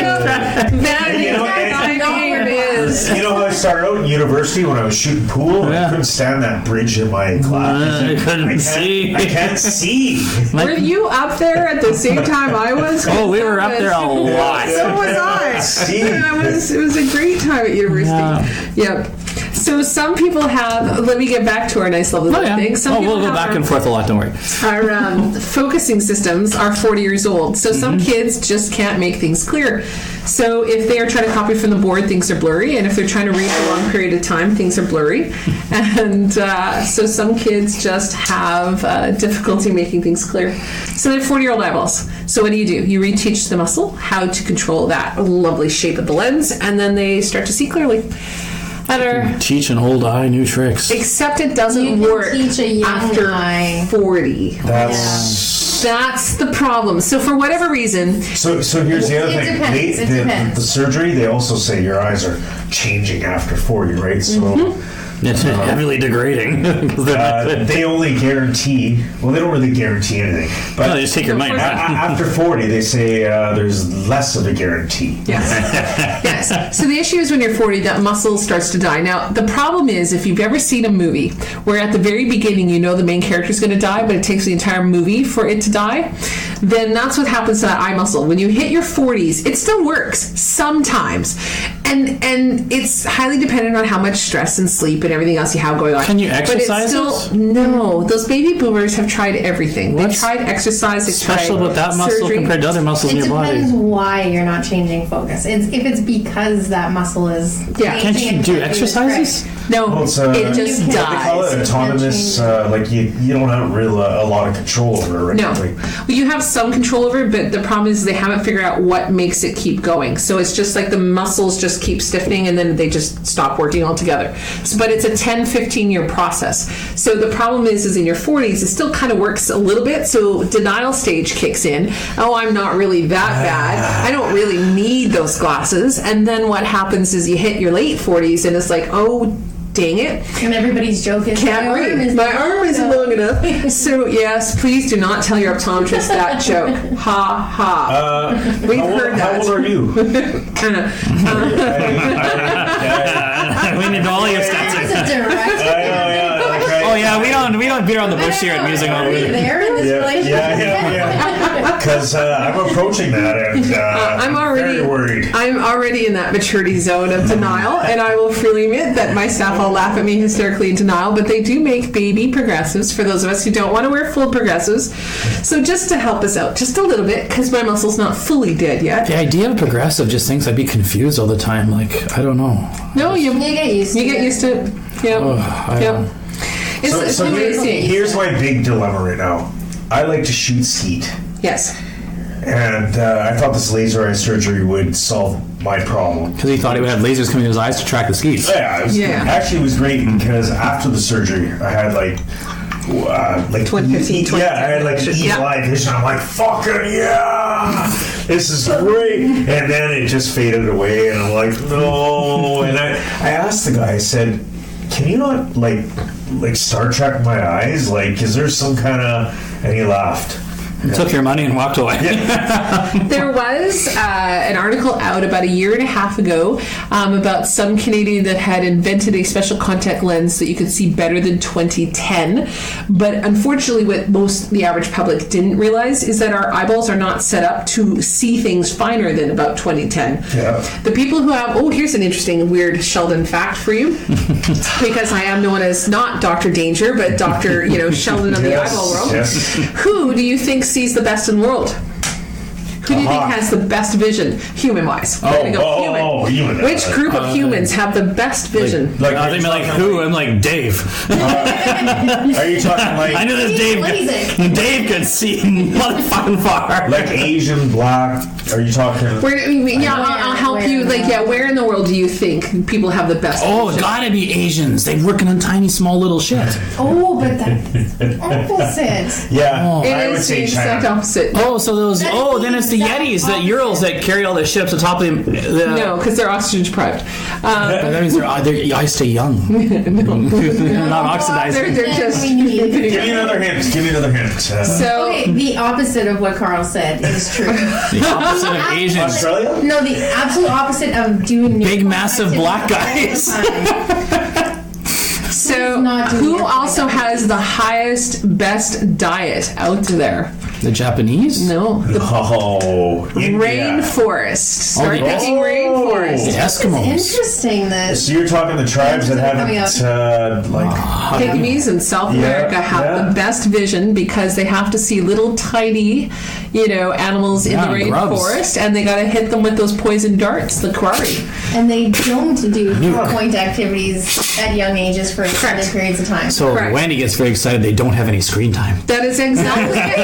know it is. You know how I started out in university when I was shooting pool? And I Yeah. couldn't stand that bridge in my glass. I couldn't see. I can't see. Were you up there at the same time I was? Oh, we were up there a lot. So was I. See. It was a great time at university. Yep. So some people have. Let me get back to our nice lovely Oh, yeah. thing. Some people We'll go have back and forth a lot, don't worry. Our focusing systems are 40 years old. So some kids just can't make things clear. So if they are trying to copy from the board, things are blurry. And if they're trying to read for a long period of time, things are blurry. And so some kids just have difficulty making things clear. So they have 40-year-old eyeballs. So what do? You reteach the muscle how to control that lovely shape of the lens, and then they start to see clearly. Teach an old eye new tricks. Except it doesn't You can work teach a young after eye. 40. That's the problem. So for whatever reason, So here's the other It thing. depends. It depends. The surgery, they also say your eyes are changing after 40, right? So It's heavily degrading. they only guarantee, well, they don't really guarantee anything. But No, they just take your money. after 40, they say there's less of a guarantee. yes. Yes. So the issue is when you're 40, that muscle starts to die. Now, the problem is if you've ever seen a movie where at the very beginning you know the main character is going to die, but it takes the entire movie for it to die, then that's what happens to that eye muscle. When you hit your 40s, it still works sometimes. And it's highly dependent on how much stress and sleep and everything else you have going on. Can you But exercise it's it? still, no. Those baby boomers have tried everything. They've What's tried exercise, they've special tried about that muscle surgery. compared to other muscles It in your depends body? why you're not changing focus. If it's because that muscle is Yeah. changing Can't you and do can't exercises? No, Well, it's, it just You They call dies. it autonomous, like you don't have a lot of control over it, right? No. Like, Well, you have some control over it, but the problem is they haven't figured out what makes it keep going. So it's just like the muscles just keep stiffening and then they just stop working altogether. But it's a 10, 15-year process. So the problem is in your 40s, it still kind of works a little bit. So denial stage kicks in. Oh, I'm not really that bad. I don't really need those glasses. And then what happens is you hit your late 40s and it's like, oh, dang it. And everybody's joke is Can't read. My arm isn't long enough. So yes, please do not tell your optometrist that joke. Ha ha. We've heard how that. old are you? We need all your stats. That's a direct. Oh yeah, we don't beat around the bush here at Musing While Are we Boozing. there in this relationship? Yeah. Because I'm approaching that, and I'm very worried. I'm already in that maturity zone of denial, and I will freely admit that my staff all laugh at me hysterically in denial, but they do make baby progressives for those of us who don't want to wear full progressives. So just to help us out, just a little bit, because my muscle's not fully dead yet. The idea of progressive just thinks I'd be confused all the time. Like, I don't know. No, you get used to You get it. used to it. Yep. Yep. It's So the way to see it. here's my big dilemma right now. I like to shoot skeet, Yes. and I thought this laser eye surgery would solve my problem. Because he thought he would have lasers coming in his eyes to track the skeets. Yeah, actually, it was great because after the surgery, I had like 15, 20. yeah, I had like an evil eye vision. I'm like, fucking yeah, this is great. And then it just faded away, and I'm like, no. And I asked the guy, I said, can you not like Star Trek my eyes? Like, is there some kind of? And he laughed. Took your money and walked away. There was an article out about a year and a half ago about some Canadian that had invented a special contact lens so that you could see better than 2010. But unfortunately, what the average public didn't realize is that our eyeballs are not set up to see things finer than about 2010. Yeah. The people who have, here's an interesting, weird Sheldon fact for you, because I am known as not Dr. Danger, but Dr. Sheldon of the eyeball world. Yes. Who do you think sees the best in the world? Who do you think has the best vision, human-wise? Human. Which group of humans have the best vision? I think like who? I'm like Dave. Are you talking like? I know this Dave. Dave can see motherfucking far. Like Asian, black. Are you talking? I'll help you. Where in the world do you think people have the best? Oh, it's gotta be Asians. They're working on tiny, small little shit. Oh, but that's opposite. Yeah, It I would is say the exact China. opposite. Oh, so those. Oh, then it's the Yetis, the Urals that carry all the ships on top of them. No, because they're oxygen deprived. That means I stay young. They're not oxidized. They're just. Give me another hint. So Okay, the opposite of what Carl said is true. The opposite of Asians. Australia? No, the absolute opposite of doing Big, massive black guys. So, not doing who your also has the highest, best diet out there? The Japanese? No, the India. rainforest. Start the thinking rainforest. The Eskimos. Interesting that So you're talking the tribes that haven't Pygmies in South America have the best vision because they have to see little tiny, animals in the grubs. rainforest, and they got to hit them with those poison darts, the quarry. and they don't do point activities at young ages for extended periods of time. So Correct. Wendy gets very excited they don't have any screen time. That is exactly it.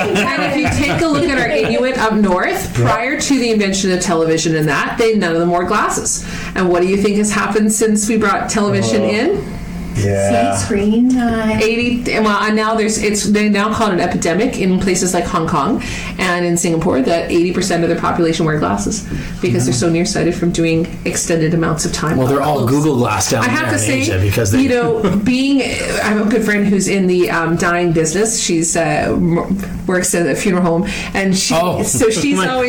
And if you take a look at our Inuit up north, prior to the invention of television and that, none of them wore glasses. And what do you think has happened since we brought television in? Yeah. Screen time. 80. Well, and now they now call it an epidemic in places like Hong Kong and in Singapore that 80% of their population wear glasses because they're so nearsighted from doing extended amounts of time. Well, they're all Google Glass down I there have to in say, Asia because they. I have a good friend who's in the dyeing business. She's works at a funeral home, and she's always It's a real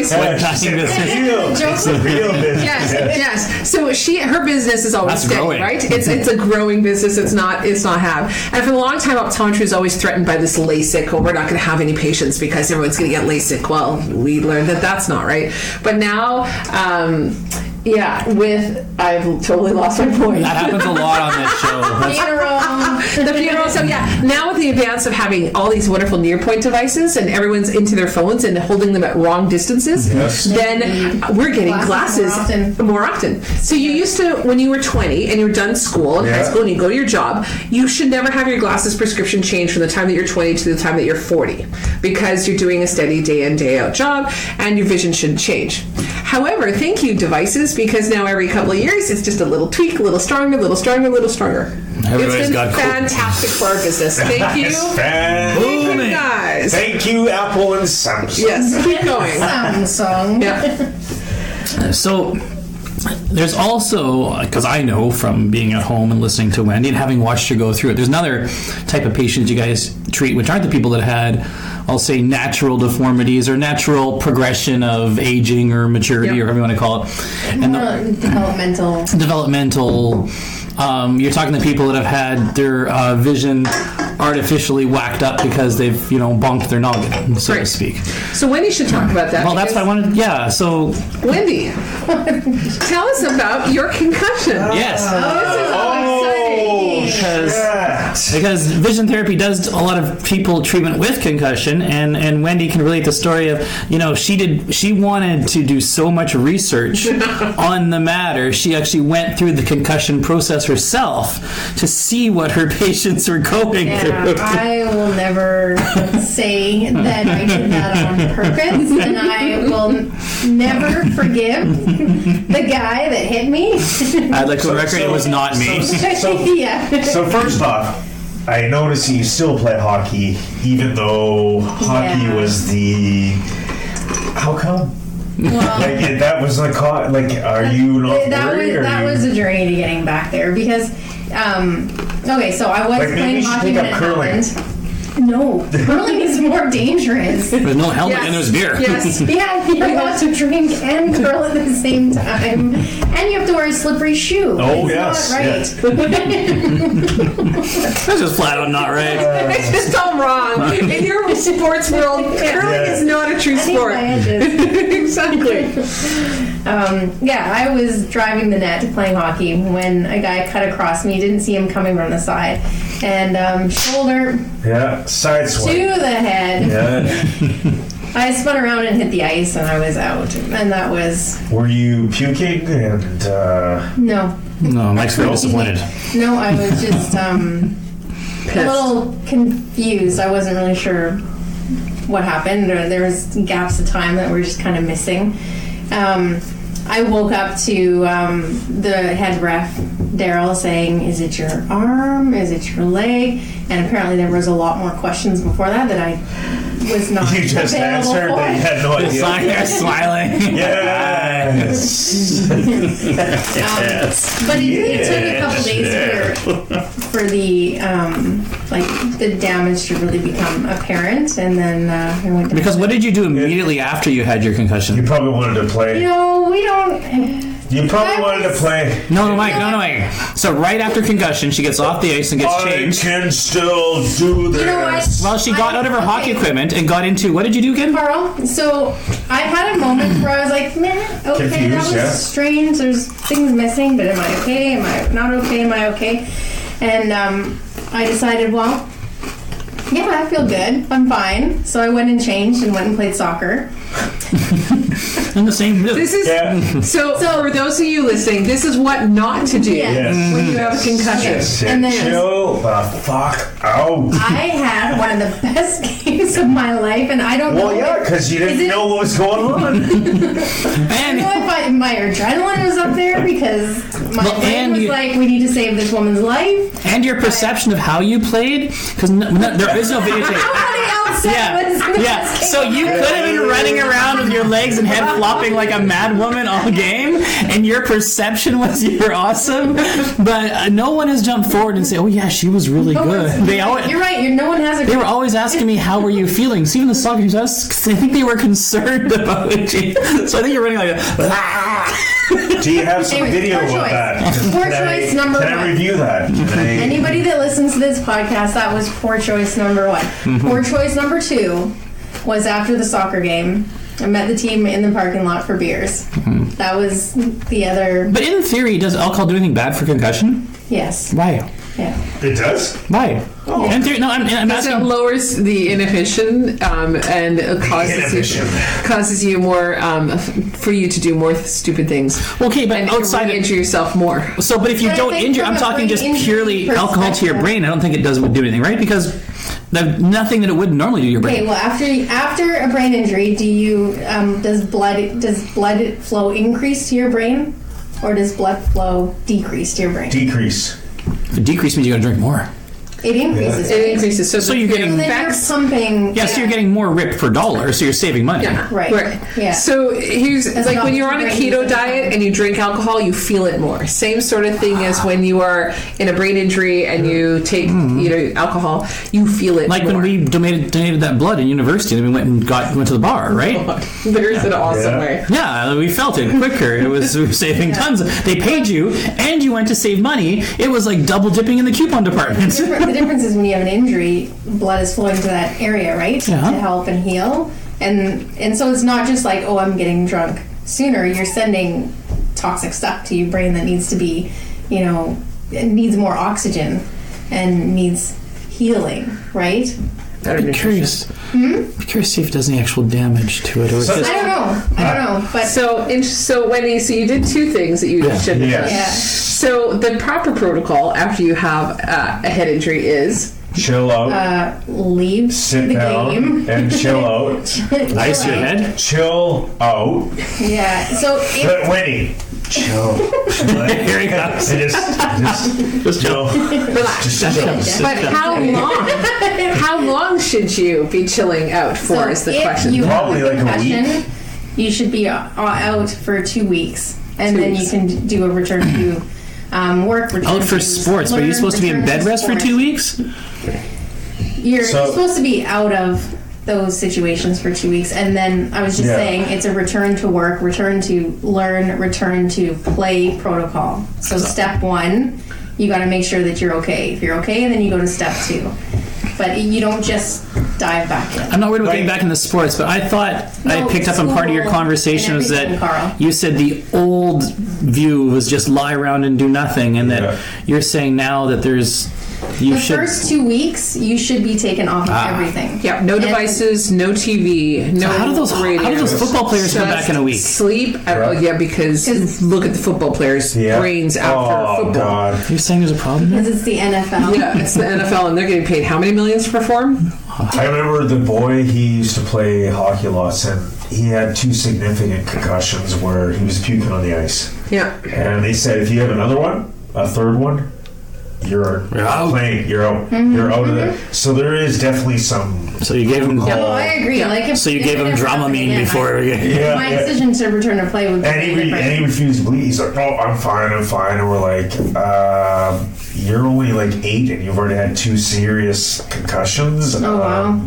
business. Yes. So her business is always That's steady, growing. right? It's a growing business. It's not have. And for a long time, optometry was always threatened by this LASIK. Oh, we're not going to have any patients because everyone's going to get LASIK. Well, we learned that that's not right. But now, I've totally lost my point. That happens a lot on this show. The funeral. So now with the advance of having all these wonderful near-point devices and everyone's into their phones and holding them at wrong distances, then we're getting glasses more often. So you used to, when you were 20 and you were done school in high school and you go to your job, you should never have your glasses prescription change from the time that you're 20 to the time that you're 40 because you're doing a steady day in, day out job and your vision shouldn't change. However, thank you devices, because now every couple of years it's just a little tweak, a little stronger, a little stronger, a little stronger. Everybody's It's been got fantastic for our business. Thank you. Fan- Guys. Thank you, Apple and Samsung. Yes, keep going. Samsung. Yeah. So there's also, because I know from being at home and listening to Wendy and having watched her go through it, there's another type of patients you guys treat, which aren't the people that had, I'll say, natural deformities or natural progression of aging or maturity or whatever you want to call it. And developmental. You're talking to people that have had their vision artificially whacked up because they've, bonked their noggin, so to speak. So Wendy should talk about that. Well, that's what I wanted. Yeah. So Wendy, tell us about your concussion. yes. This is all exciting. Because vision therapy does a lot of people treatment with concussion, and Wendy can relate the story of, she wanted to do so much research on the matter. She actually went through the concussion process herself to see what her patients were going through. I will never say that I did that on purpose, and I will never forgive the guy that hit me. I'd like to record it was not me. So first off, I noticed you still play hockey, even though hockey was the. How come? Well, That was are you not worried? That was a journey to getting back there because, so I was playing hockey when it happened. No, curling is more dangerous. There's no helmet and there's beer. Yes. Yeah, you have to drink and curl at the same time, and you have to wear a slippery shoe. Oh, it's yes. not right. That's just flat out not right. It's just all wrong. In your sports world, curling is not a true sport. Exactly. I was driving the net playing hockey when a guy cut across me. Didn't see him coming from the side, and shoulder Yeah, side to swipe. the head. Yeah. I spun around and hit the ice, and I was out. And that was Were you puking and no. No, Mike's very disappointed. No, I was just a little confused. I wasn't really sure what happened. There was gaps of time that were just kind of missing. I woke up to the head ref, Daryl, saying, "Is it your arm? Is it your leg?" And apparently there was a lot more questions before that I was not you just available answered for. that you had no idea? Smiling. Yes. But it took a couple days for the the damage to really become apparent, and then I went down. Because what did you do immediately after you had your concussion? You probably wanted to play. You know, we don't. You probably wanted to play. No, Mike. So right after concussion, she gets off the ice and gets changed. I can still do this. You know what? Well, she got out of her hockey equipment and got into, what did you do again? Carl, so I had a moment where I was like, man, okay, Confused, that was yeah. strange. There's things missing, but am I okay? Am I not okay? Am I okay? And I decided, well, yeah, I feel good. I'm fine. So I went and changed and went and played soccer. In the same. This is Yeah. so for those of you listening, this is what not to do Yes. when you have a concussion. Yes. Sit, And then- chill the fuck out. I had one of the best games of my life, and I don't know. Well, yeah, because you didn't know what was going on. I don't know if my adrenaline was up there because my Well, brain and was you- like, we need to save this woman's life. And your perception of how you played, because there is no videotape. Nobody else said was the Yeah. best So game you of could my have been life. running around with your legs and head flopping like a mad woman all game, and your perception was you were awesome. But no one has jumped forward and say, "Oh yeah, she was really good." They always. You're right. No one has a. They were always asking me, "How were you feeling?" So even the soccer teams, I think they were concerned about you. So I think you're running like a. Do you have some Anyway, video poor of choice. that? Poor Can I- choice number Can I one. review that? Anybody that listens to this podcast, that was poor choice number one. Poor choice number two was after the soccer game. I met the team in the parking lot for beers. That was the other. But in theory, does alcohol do anything bad for concussion? Yes. Why? Yeah. It does? Why? Oh. In theory, no, I'm Because it asking. lowers the inhibition and it causes you more for you to do more stupid things. Okay, but And outside injure yourself more. So, but if you But I don't think injure, from I'm a talking just brain purely injury alcohol to your perspective- brain. I don't think it does do anything, right? Because there's nothing that it would normally do to your brain. Okay. Well, after a brain injury, do you does blood flow increase to your brain, or does blood flow decrease to your brain? Decrease. The decrease means you got to drink more. It increases. It increases. So you're getting So then you're effects. pumping. Yeah, so you're getting more RIP per dollar, so you're saving money. Yeah. Right. Yeah. So here's As like long when as you're your on a brain keto is diet and you drink alcohol, you feel it more. Same sort of thing as when you are in a brain injury and you take alcohol, you feel it Like more. when we donated that blood in university, and we went to the bar, right? There's an awesome Yeah. way. Yeah, we felt it quicker. We were saving tons. They paid you, and you went to save money. It was like double dipping in the coupon department. The difference is when you have an injury, blood is flowing to that area, right? Yeah. To help and heal. And so it's not just like, oh, I'm getting drunk sooner. You're sending toxic stuff to your brain that needs to be, it needs more oxygen and needs healing, right? I'm curious. Be curious to see if it does any actual damage to it, or it's So- just I don't know. But So Wendy, so you did two things that you shouldn't have Yes. done. yeah. So the proper protocol after you have a head injury is Chill out. Leave Sit the down game. and chill out. ice your head. Chill out. Yeah. So if, Winnie. Chill. Here he comes. And just chill. relax. Just chill. But how long should you be chilling out for? so is the if question. you have Probably a like a concussion, you should be out for 2 weeks, and 2 then weeks. you can do a return to work. Return Out for to sports, but are you learn, supposed to be in return bed rest for sport. 2 weeks? You're So- supposed to be out of those situations for 2 weeks, and then I was just Yeah. saying it's a return to work, return to learn, return to play protocol. So step one, you got to make sure that you're okay. If you're okay, then you go to step two. But you don't just dive back in. I'm not worried about getting Right. back into sports, but I thought I No, picked up on part of your school conversation and was that everything, Carl. you said the old view was just lie around and do nothing, and that Yeah. you're saying now that there's The first 2 weeks, you should be taken off of everything. Yeah, no devices, no TV, no How do those football players come back in a week? Sleep. Because look at the football players' brains after football. God. You're saying there's a problem? Because it's the NFL. Yeah, it's the NFL, and they're getting paid how many millions to perform? I remember the boy, he used to play hockey lots, and he had 2 significant concussions where he was puking on the ice. Yeah. And they said, if you have another one, a third one, you're out. Playing. You're out. You're out of it. So there is definitely some. So you gave him. Yeah, I agree. Like so you gave him Dramamine before. My decision to return to play would be and he refused to bleed. He's like, "Oh, I'm fine. And we're like, "You're only like 8, and you've already had 2 serious concussions." Oh wow.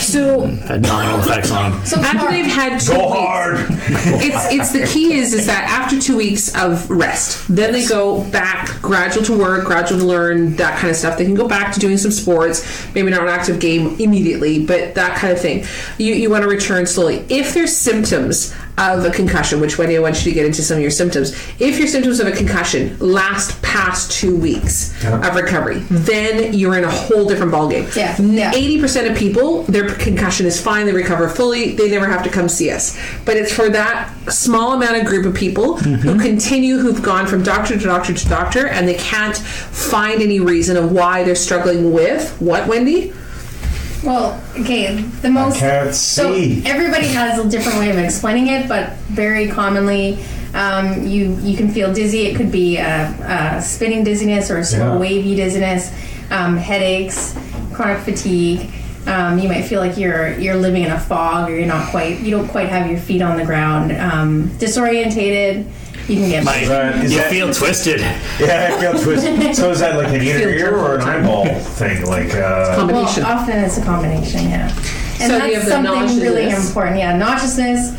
So had domino effects on him. So after they've had 2 go weeks, hard. it's the key is that after 2 weeks of rest, then they go back, gradual to work, gradual to learn, that kind of stuff. They can go back to doing some sports, maybe not an active game immediately, but that kind of thing. You want to return slowly. If there's symptoms of a concussion, which Wendy, I want you to get into some of your symptoms. If your symptoms of a concussion last past 2 weeks of recovery, then you're in a whole different ballgame. 80% of people, their concussion is fine, they recover fully, they never have to come see us. But it's for that small amount of group of people who continue, who've gone from doctor to doctor to doctor, and they can't find any reason of why they're struggling with what, Wendy? Well, okay, the most. I can't see. So everybody has a different way of explaining it, but very commonly, you can feel dizzy. It could be a spinning dizziness or a slow wavy dizziness, headaches, chronic fatigue. You might feel like you're living in a fog, or you don't quite have your feet on the ground. Disorientated. You can get feel twisted. Yeah, I feel twisted. So is that like an ear or an eyeball thing? Like combination. Well, often it's a combination, yeah. And so that's something really important. Yeah, nauseousness,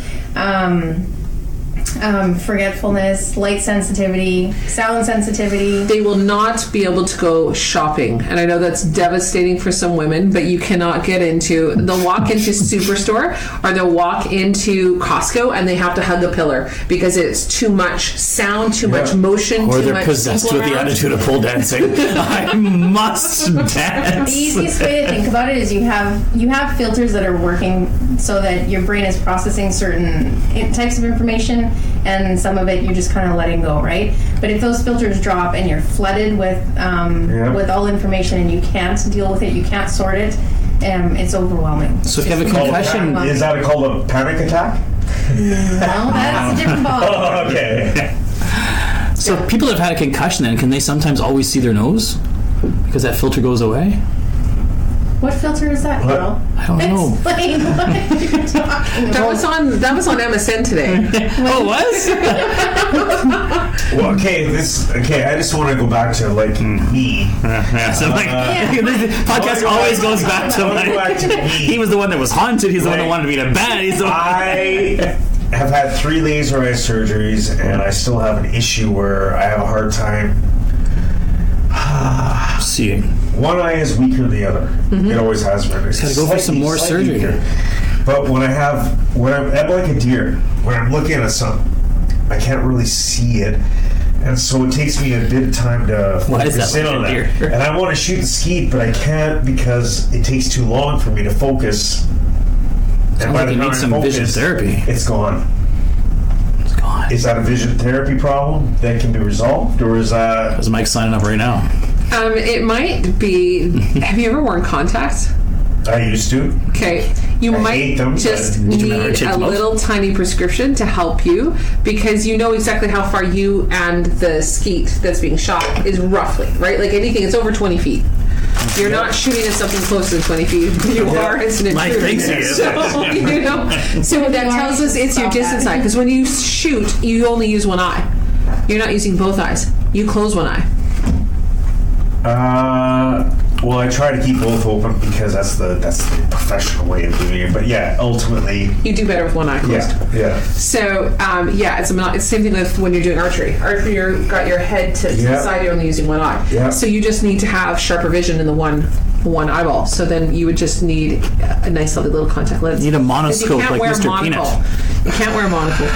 forgetfulness, light sensitivity, sound sensitivity. They will not be able to go shopping, and I know that's devastating for some women, but you cannot get into. They'll walk into Superstore or they'll walk into Costco and they have to hug a pillar because it's too much sound, too much motion, or too they're much possessed with the attitude of pole dancing. I must dance. The easiest way to think about it is you have filters that are working so that your brain is processing certain types of information, and some of it you're just kind of letting go, right? But if those filters drop and you're flooded with all information and you can't deal with it, you can't sort it, it's overwhelming. So if you have a concussion, is that called a panic attack? No, that's a different ball. Oh, okay. So people that have had a concussion, then can they sometimes always see their nose because that filter goes away? What filter is that, girl? I don't know. Explain what you're talking about. That was on MSN today. Oh, it was? Well, okay. I just want to go back to like me. So the podcast always goes back to me. He was the one that was haunted. He's the one that wanted to be in a bed. He's the one. I have had 3 laser eye surgeries, and I still have an issue where I have a hard time seeing. One eye is weaker than the other. It always has been. It's got to go for some more surgery. Weaker. But when I'm like a deer, when I'm looking at something, I can't really see it, and so it takes me a bit of time to focus in on that. And I want to shoot the skeet, but I can't because it takes too long for me to focus. Sounds like you need some vision therapy. It's gone. It's gone. Is that a vision therapy problem that can be resolved, or is that? Is Mike signing up right now? It might be. Have you ever worn contacts? I used to. Okay, you might just need a little tiny prescription to help you because you know exactly how far you and the skeet that's being shot is roughly, right? Like anything, it's over 20 feet. You're not shooting at something closer than 20 feet. You are as an intruder. Mike thinks he is. So that tells us it's your distance eye. Because when you shoot, you only use one eye. You're not using both eyes. You close one eye. Well, I try to keep both open because that's the professional way of doing it. But yeah, ultimately, you do better with one eye closed. Yeah. So it's the same thing with when you're doing archery. Archery, you've got your head to the side. You're only using one eye. Yeah. So you just need to have sharper vision in the one one eyeball. So then you would just need a nice little contact lens. You need a monoscope like wear Mr. a Peanut. You can't wear a monocle.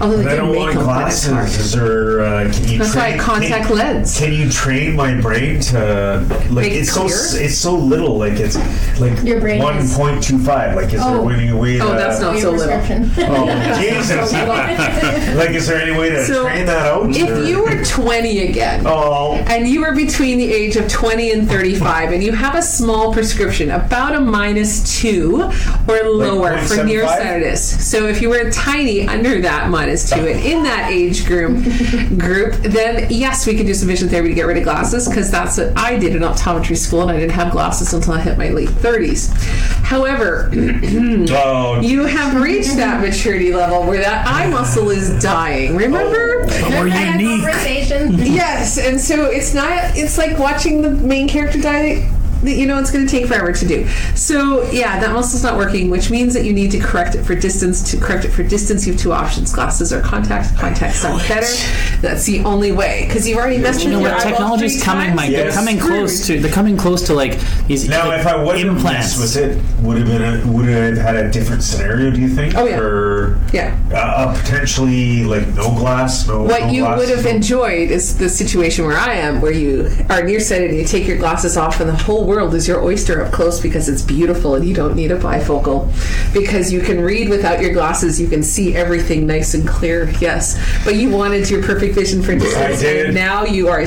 Although they I do don't make want them, but it's hard. glasses. Is there? Can you? That's train, why contact lens. Can you train my brain to like? Make it It's so clear? it's so little. Like it's like Your brain is- 1.25. Like is there when you weigh? Oh, that's not so little. Oh Jesus! Like is there any way to So, train that out? If you were 20 again, and you were between the age of 20 and 35, and you have a small prescription, about a -2 or lower for 0.75? nearsightedness. So if you were tiny, under that -2, and in that age group, then yes, we could do some vision therapy to get rid of glasses, because that's what I did in optometry school, and I didn't have glasses until I hit my late 30s. However, you have reached that maturity level where that eye muscle is dying. Remember? We're unique. Conversation. Yes, and so it's like watching the main character die. It's going to take forever to do. So, yeah, that muscle's not working, which means that you need to correct it for distance. To correct it for distance, you have two options: glasses or contacts. Contacts sound better. That's the only way, because you've already messed with your eyeball technology's 3 coming, times. Mike. They're coming close to. They're coming close to like these Now, like, if I wasn't implants. with it, would it have had a different scenario? Do you think? Oh, yeah. Or potentially like no glass, no. What no you glass, would have enjoyed is the situation where I am, where you are nearsighted and you take your glasses off, and the whole world is your oyster up close, because it's beautiful and you don't need a bifocal, because you can read without your glasses. You can see everything nice and clear. Yes, but you wanted your perfect vision for distance, I did. and now you are.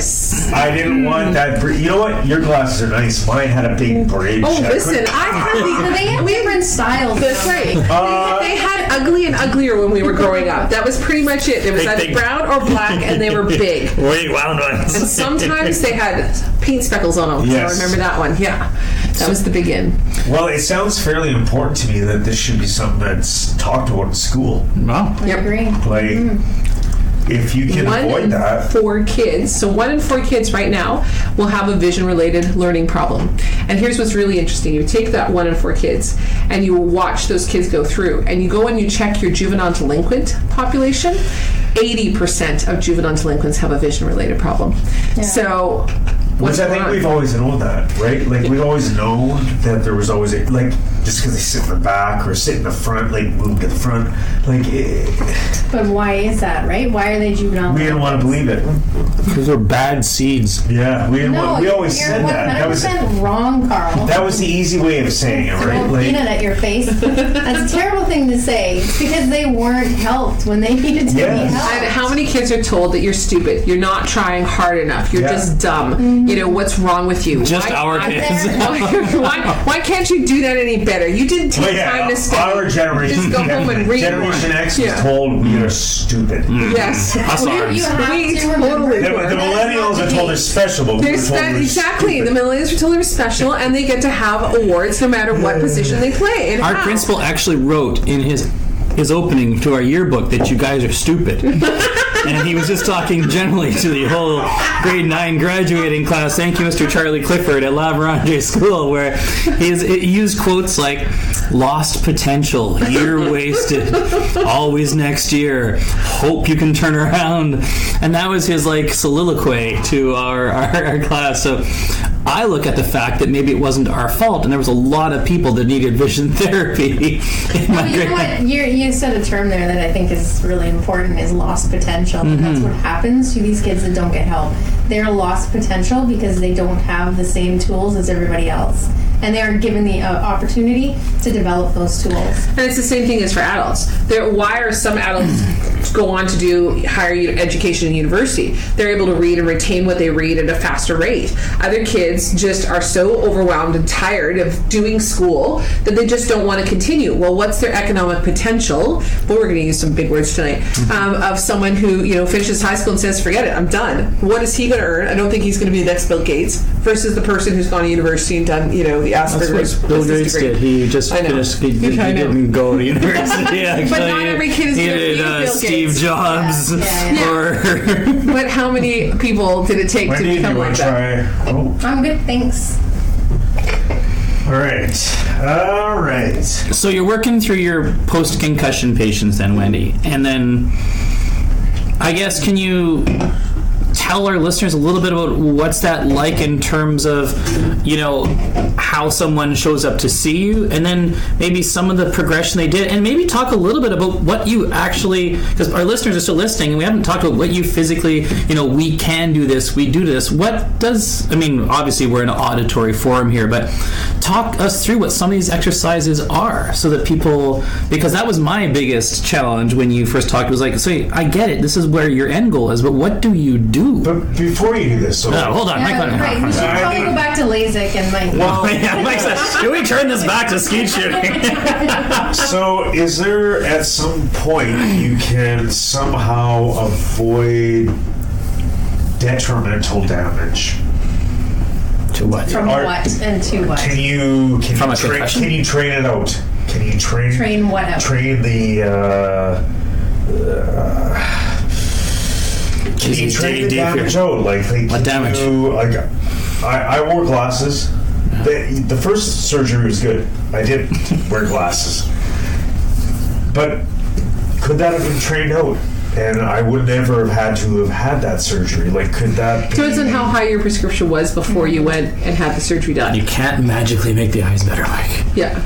I didn't want that. You know what? Your glasses are nice. Mine had a big bridge. Oh, listen, I had They have different styles. That's right. They had ugly and uglier when we were growing up. That was pretty much it. It was either brown or black, and they were big. Wait, wound ones. And sometimes they had paint speckles on them. Yes. I remember that one. Yeah, that was the big in. Well, it sounds fairly important to me that this should be something that's talked about in school. Wow. I agree. Like, if you can avoid that. 4 kids. So 1 in 4 kids right now will have a vision-related learning problem. And here's what's really interesting. You take that 1 in 4 kids and you watch those kids go through, and you go and you check your juvenile delinquent population. 80% of juvenile delinquents have a vision-related problem. Yeah. So Which I think we've always known that, right? Like, we've always known that there was always, like, just because they sit in the back or sit in the front, like, move to the front, like... But why is that, right? Why are they juvenile? We didn't want to believe it. Those are bad seeds. Yeah, we didn't want, we always you're said that. That was 100% wrong, Carl. That was the easy way of saying it, right? Throw a peanut at your face. That's a terrible thing to say. It's because they weren't helped when they needed to be Yes. helped. And how many kids are told that you're stupid, you're not trying hard enough, you're just dumb, what's wrong with you? Just our kids. Why can't you do that any better? You didn't take time to study. Our generation, Just go home and read Generation more. X was told we are stupid. Yes. Us ours. You have We to remember totally The were. millennials are told they're special, but we They're were told we're exactly. stupid. The millennials are told they're special, and they get to have awards no matter what position they play. And Our how. principal actually wrote in his opening to our yearbook that you guys are stupid. And he was just talking generally to the whole grade 9 graduating class. Thank you, Mr. Charlie Clifford at La Verandre School, where he used quotes like, lost potential, year wasted, always next year, hope you can turn around. And that was his like soliloquy to our class. So I look at the fact that maybe it wasn't our fault, and there was a lot of people that needed vision therapy. Well, you know what? You said a term there that I think is really important, is lost potential. And that's what happens to these kids that don't get help. They're lost potential because they don't have the same tools as everybody else. And they are given the opportunity to develop those tools. And it's the same thing as for adults. Why are some adults go on to do higher education in university? They're able to read and retain what they read at a faster rate. Other kids just are so overwhelmed and tired of doing school that they just don't want to continue. Well, what's their economic potential? Well, we're going to use some big words tonight. Of someone who finishes high school and says, "Forget it, I'm done." What is he going to earn? I don't think he's going to be the next Bill Gates. Versus the person who's gone to university and done the Asperger's. That's what Bill Gates degree. did. He just I know. finished. He I know. didn't go to university. Actually, But not every kid is he gonna did be Bill Steve Gates. Jobs Yeah. or But how many people did it take to Wendy, do become you like want to that? try? Oh, I'm good, thanks. all right. So you're working through your post-concussion patients then, Wendy, and then I guess can you tell our listeners a little bit about what's that like in terms of, how someone shows up to see you, and then maybe some of the progression they did, and maybe talk a little bit about what you actually, because our listeners are still listening, and we haven't talked about what you physically, we can do this, we do this. What does, obviously we're in an auditory forum here, but talk us through what some of these exercises are so that people, because that was my biggest challenge when you first talked, was like, so I get it, this is where your end goal is, but what do you do? But before you do this, so hold on, Mike. Right, we should probably go back to LASIK and Mike said, should we turn this back to skeet shooting? So is there at some point you can somehow avoid detrimental damage? To what? from what and to what? Can you From a concussion? can you train it out? Can you Train what out? Train the can you train the damage out? Like what damage? I wore glasses. The first surgery was good. I did wear glasses, but could that have been trained out? And I would never have had to have had that surgery. Like, could that be... Depends on how high your prescription was before you went and had the surgery done. You can't magically make the eyes better, Mike. Yeah.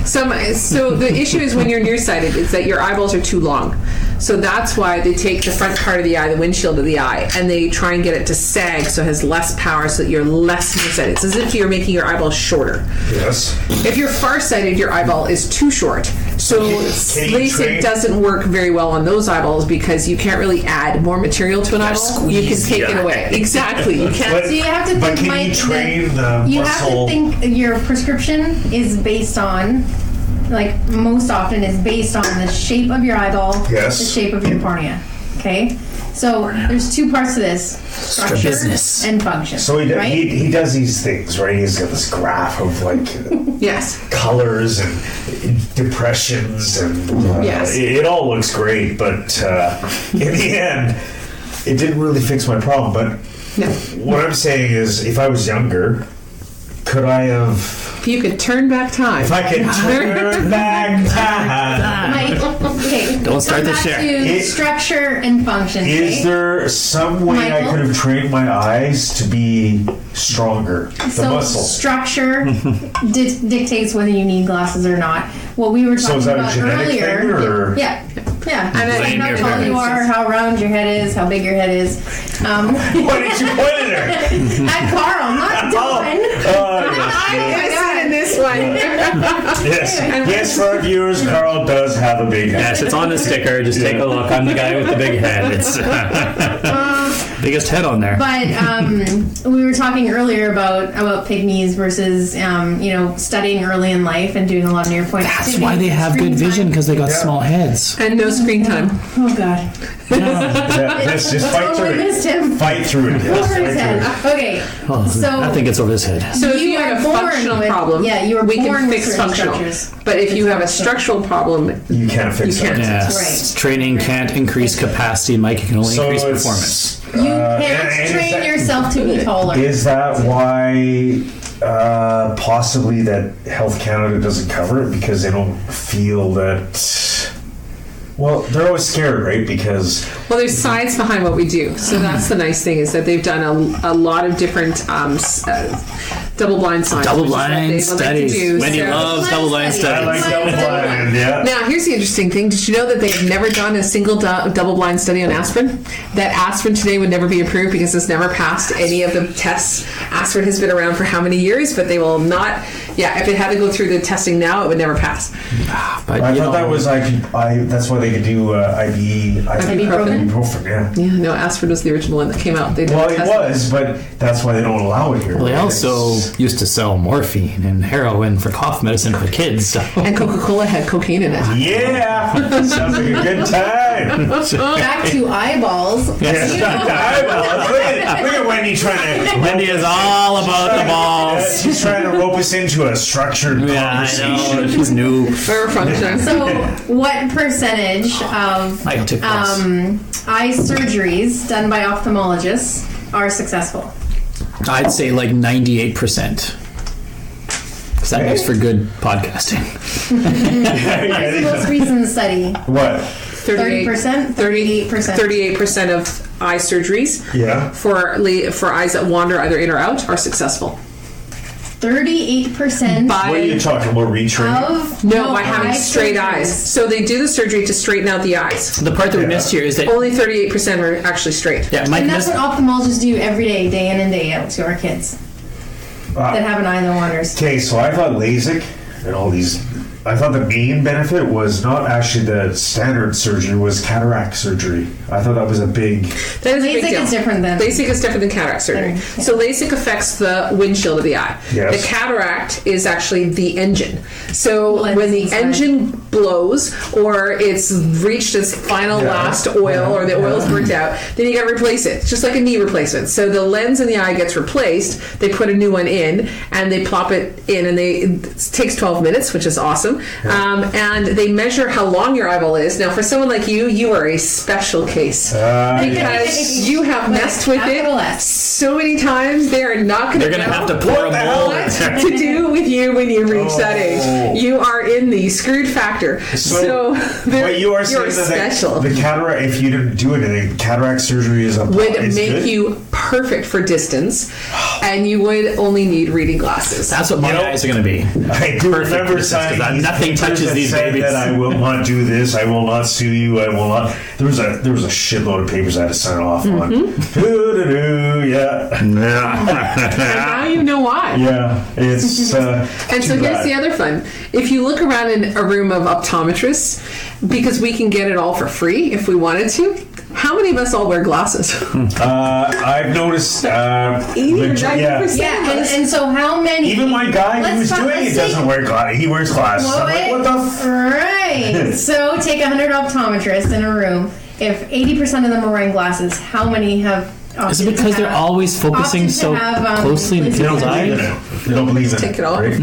So the issue is when you're nearsighted, it's that your eyeballs are too long. So that's why they take the front part of the eye, the windshield of the eye, and they try and get it to sag so it has less power so that you're less nearsighted. It's as if you're making your eyeball shorter. Yes. If you're farsighted, your eyeball is too short. So LASIK doesn't work very well on those eyeballs because you can't really add more material to an eyeball. You can take it away. Exactly. You can't. So you have to think. But can you train the You muscle? have to think your prescription is based on, like most often, is based on the shape of your eyeball, Yes. the shape of your cornea. Okay. So there's two parts to this: structure business. and function. So right? he does these things, right? He's got this graph of like Yes. colors and depressions, and Yes. it all looks great. But in the end, it didn't really fix my problem. But No. what I'm saying is, if I was younger, could I have? If you could turn back time. If I could turn back time. Mike, okay. Don't start Come the back share. to structure and function. Is okay? there some way I Michael? could have trained my eyes to be stronger? The So muscle. structure dictates whether you need glasses or not. What we were So talking is that a about genetic earlier. thing, or- Yeah. And Blame how your tall you parents. are, how round your head is, how big your head is. Why did you point at her? At Carl, not Dawn. in this one. Yes, for our viewers, Carl does have a big head. Yes, it's on the sticker. Just take a look. I'm the guy with the big head. It's biggest head on there. But we were talking earlier about pygmies versus studying early in life and doing a lot of near point. That's why they have good vision, because they got small heads. And no screen time. Oh God! Let's just fight through Totally missed it. him. Fight through it. Yes, Over his fight head. through it. Okay, Oh, so I think it's over his head. So if You you are have a born functional with- problem, yeah, you were we born can with fix certain functional. structures. But if you have a structural problem, You can't fix You it. can't. Yes. Right. Training can't increase capacity, Mike. It can only increase it's- performance. you and can't is train that- yourself to be taller. Is that why possibly that Health Canada doesn't cover it, because they don't feel that? Well, they're always scared, right? Because well, there's science behind what we do. So that's the nice thing, is that they've done a lot of different double-blind science. Double-blind which is what they like to studies. do. Wendy So- loves double-blind I studies. like double-blind. Yeah. Now, here's the interesting thing. Did you know that they've never done a single double-blind study on aspirin? That aspirin today would never be approved because it's never passed any of the tests. Aspirin has been around for how many years, but they will not. Yeah, if it had to go through the testing now, it would never pass. But, I you thought know, that was that's why they could do Ibuprofen. ibuprofen. Yeah. Yeah, no, aspirin was the original one that came out. They didn't Well, it test was, but that's why they don't allow it here. Well, they also used to sell morphine and heroin for cough medicine for kids. So. And Coca-Cola had cocaine in it. Yeah, sounds like a good time. Back to eyeballs. Yes. You know, Look at Wendy trying to. Wendy is all about the balls. She's trying to rope us into a structured Yeah, I conversation. know. She's new. Very functional. So, what percentage of I'll take balls. eye surgeries done by ophthalmologists are successful? I'd say like 98%. Because that makes for good podcasting. What's the most recent study? What? 30%? 38%? 38% of eye surgeries for eyes that wander either in or out are successful. 38%. What are you talking about, retraining? No, by having straight eyes. So they do the surgery to straighten out the eyes. The part that we missed here is that only 38% are actually straight. Yeah, Mike and that's what ophthalmologists do every day in and day out to our kids that have an eye that wanders. Okay, so I thought LASIK and all these. I thought the main benefit was not actually the standard surgery, was cataract surgery. I thought that was a big... That is a big deal. LASIK is different than... LASIK is different than cataract surgery. So LASIK affects the windshield of the eye. Yes. The cataract is actually the engine. So when the engine blows or it's reached its final last oil or the oil's burnt out, then you got to replace it. It's just like a knee replacement. So the lens in the eye gets replaced, they put a new one in, and they plop it in, and it takes 12 minutes, which is awesome. And they measure how long your eyeball is. Now, for someone like you are a special case because you have messed with it so many times. They are not going to have to pour a mold what to do with you when you reach that age. You are in the screwed factor. So you are saying special. The cataract, if you didn't do anything, cataract surgery would make good. You perfect for distance, and you would only need reading glasses. That's what my eyes are going to be. I do remember signing nothing touches these babies. That I will not do this. I will not sue you. I will not. There was a shitload of papers I had to sign off on. And now you know why. Yeah, it's. And so here's the other fun. If you look around in a room of optometrists, because we can get it all for free if we wanted to. How many of us all wear glasses? I've noticed 80 or 90%. Yeah, and so how many? Even my guy who's doing it doesn't wear glasses. He wears glasses. I'm like, what the Right. So take 100 optometrists in a room. If 80% of them are wearing glasses, how many have... Is it because they're always focusing so closely in people's eyes? They don't believe in it. Take it off. Right?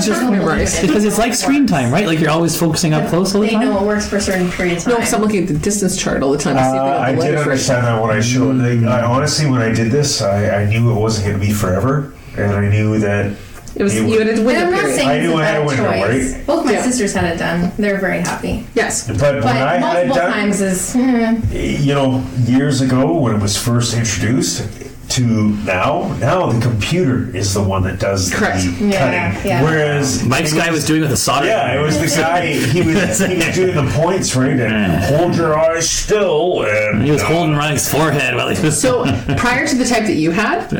Just memorize. Because it's like screen time, right? Like you're always focusing up close all the They time? know it works for a certain period of time. No, because I'm looking at the distance chart all the time to see if they got I the did letter understand that when I showed. I honestly, when I did this, I knew it wasn't going to be forever, and I knew that you had a And window I'm not period. saying I it's knew a I had a bad window, choice. right? Both my sisters had it done. They're very happy. Yes. But when I had it multiple done, times is... years ago when it was first introduced to now the computer is the one that does the cutting. Yeah. Whereas Mike's guy was doing it with a solder. Yeah, it was the guy. He was doing the points, right? And hold your eyes still. And he was holding Mike's forehead while he was. So prior to the type that you had,